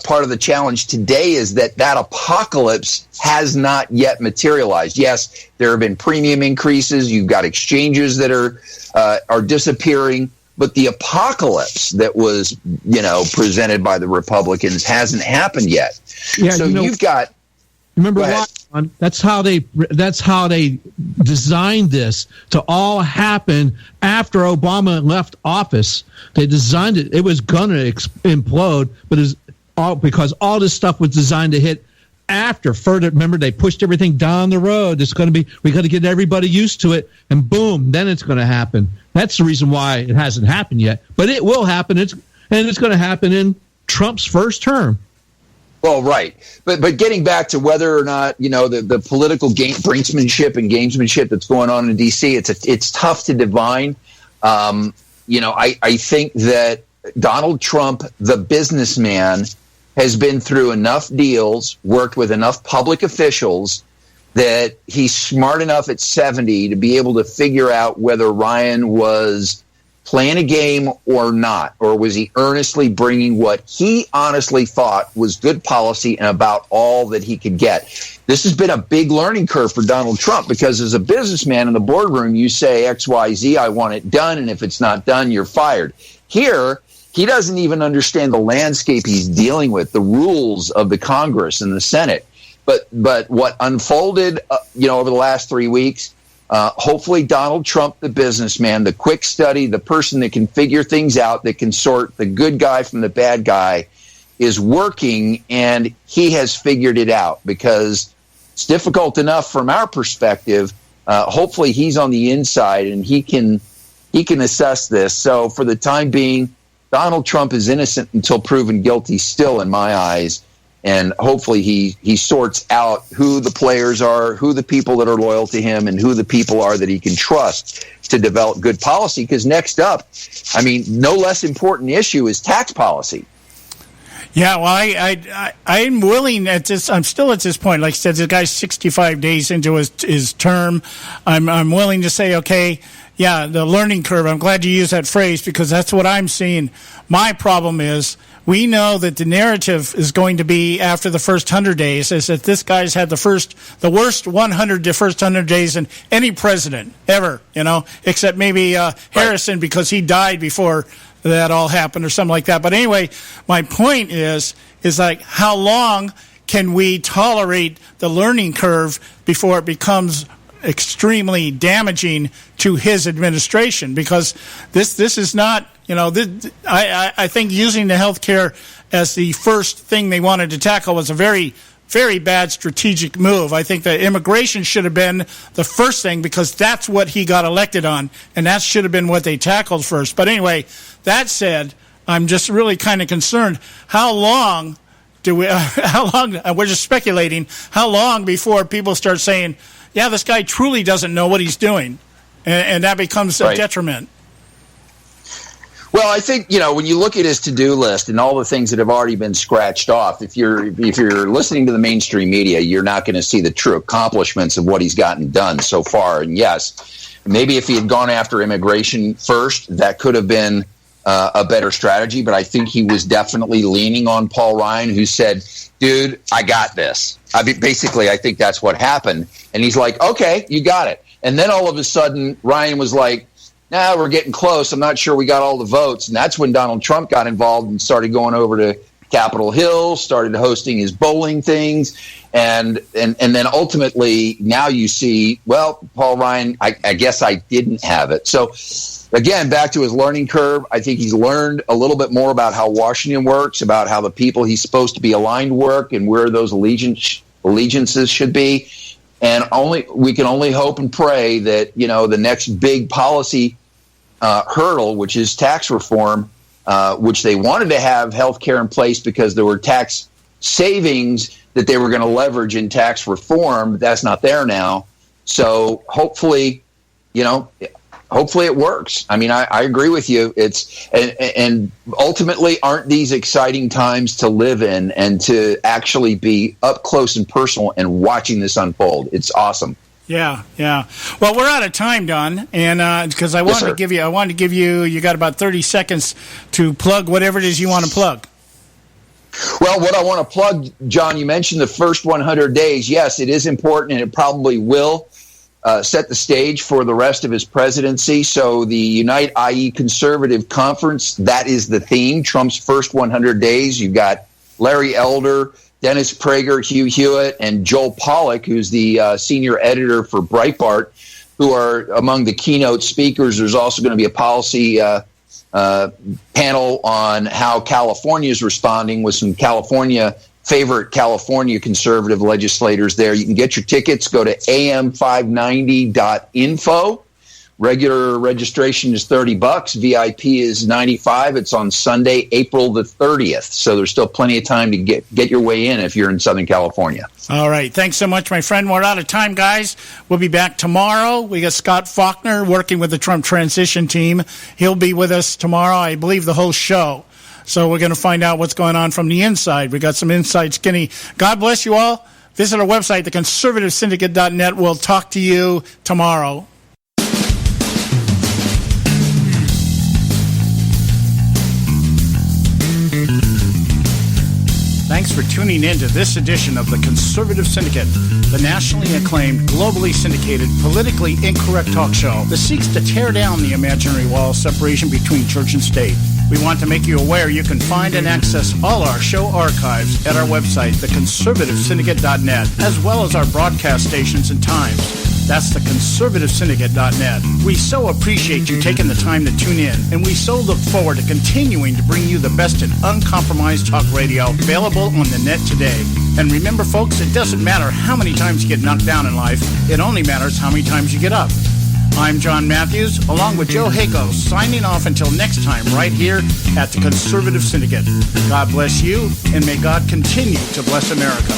part of the challenge today is that apocalypse has not yet materialized. Yes, there have been premium increases. You've got exchanges that are disappearing. But the apocalypse that was, presented by the Republicans hasn't happened yet. Yeah, so you've got. Remember why? That's how they designed this to all happen after Obama left office. They designed it. It was going to implode, but it's all because all this stuff was designed to hit after. Further, remember, they pushed everything down the road. It's going to be, we got to get everybody used to it, and boom, then it's going to happen. That's the reason why it hasn't happened yet, but it will happen. It's going to happen in Trump's first term. Well, right. But getting back to whether or not, the political brinksmanship and gamesmanship that's going on in D.C., it's tough to divine. I think that Donald Trump, the businessman, has been through enough deals, worked with enough public officials that he's smart enough at 70 to be able to figure out whether Ryan was playing a game or not, or was he earnestly bringing what he honestly thought was good policy and about all that he could get. This has been a big learning curve for Donald Trump because as a businessman in the boardroom, you say XYZ, I want it done, and if it's not done, you're fired. Here, he doesn't even understand the landscape he's dealing with, the rules of the Congress and the Senate. But what unfolded, over the last 3 weeks, hopefully Donald Trump, the businessman, the quick study, the person that can figure things out, that can sort the good guy from the bad guy, is working, and he has figured it out because it's difficult enough from our perspective. Hopefully he's on the inside and he can assess this. So for the time being, Donald Trump is innocent until proven guilty still in my eyes. And hopefully he sorts out who the players are, who the people that are loyal to him, and who the people are that he can trust to develop good policy. Because next up, no less important issue is tax policy. Yeah, well, I'm willing at this. I'm still at this point. Like I said, the guy's 65 days into his term. I'm willing to say, okay, yeah, the learning curve. I'm glad you used that phrase because that's what I'm seeing. My problem is we know that the narrative is going to be after the first 100 days is that this guy's had the first 100 days in any president ever, except maybe Harrison because he died before that all happened or something like that. But anyway, my point is like how long can we tolerate the learning curve before it becomes extremely damaging to his administration? Because this is not, I think using the healthcare as the first thing they wanted to tackle was a very, very bad strategic move. I think that immigration should have been the first thing because that's what he got elected on, and that should have been what they tackled first. But anyway, that said, I'm just really kind of concerned. How long we're just speculating, how long before people start saying, yeah, this guy truly doesn't know what he's doing, and that becomes a detriment. Well, I think, when you look at his to-do list and all the things that have already been scratched off, if you're listening to the mainstream media, you're not going to see the true accomplishments of what he's gotten done so far. And yes, maybe if he had gone after immigration first, that could have been a better strategy. But I think he was definitely leaning on Paul Ryan, who said, dude, I got this. Basically, I think that's what happened. And he's like, okay, you got it. And then all of a sudden, Ryan was like, nah, we're getting close. I'm not sure we got all the votes. And that's when Donald Trump got involved and started going over to Capitol Hill, started hosting his bowling things. And then ultimately, now you see, well, Paul Ryan, I guess I didn't have it. So, again, back to his learning curve, I think he's learned a little bit more about how Washington works, about how the people he's supposed to be aligned work and where those allegiances should be. And we can only hope and pray that, the next big policy hurdle, which is tax reform, which they wanted to have health care in place because there were tax savings that they were going to leverage in tax reform. That's not there now. So hopefully it works. I agree with you. And ultimately, aren't these exciting times to live in and to actually be up close and personal and watching this unfold? It's awesome. Yeah. Well, we're out of time, Don, and because I wanted to give you, you got about 30 seconds to plug whatever it is you want to plug. Well, what I want to plug, John, you mentioned the first 100 days. Yes, it is important, and it probably will set the stage for the rest of his presidency. So the Unite IE Conservative Conference, that is the theme, Trump's first 100 days. You've got Larry Elder, Dennis Prager, Hugh Hewitt, and Joel Pollack, who's the senior editor for Breitbart, who are among the keynote speakers. There's also going to be a policy panel on how California is responding with some favorite California conservative legislators there. You can get your tickets. Go to am590.info. Regular registration is $30. VIP is $95. It's on Sunday, April the 30th. So there's still plenty of time to get your way in if you're in Southern California. All right. Thanks so much, my friend. We're out of time, guys. We'll be back tomorrow. We got Scott Faulkner working with the Trump transition team. He'll be with us tomorrow, I believe, the whole show. So we're going to find out what's going on from the inside. We got some inside skinny. God bless you all. Visit our website, theconservativesyndicate.net. We'll talk to you tomorrow. Thanks for tuning in to this edition of the Conservative Syndicate, the nationally acclaimed, globally syndicated, politically incorrect talk show that seeks to tear down the imaginary wall of separation between church and state. We want to make you aware you can find and access all our show archives at our website, theconservativesyndicate.net, as well as our broadcast stations and times. That's theconservativesyndicate.net. We so appreciate you taking the time to tune in, and we so look forward to continuing to bring you the best in uncompromised talk radio available on the net today. And remember, folks, it doesn't matter how many times you get knocked down in life. It only matters how many times you get up. I'm John Matthews, along with Joe Hago, signing off until next time right here at the Conservative Syndicate. God bless you, and may God continue to bless America.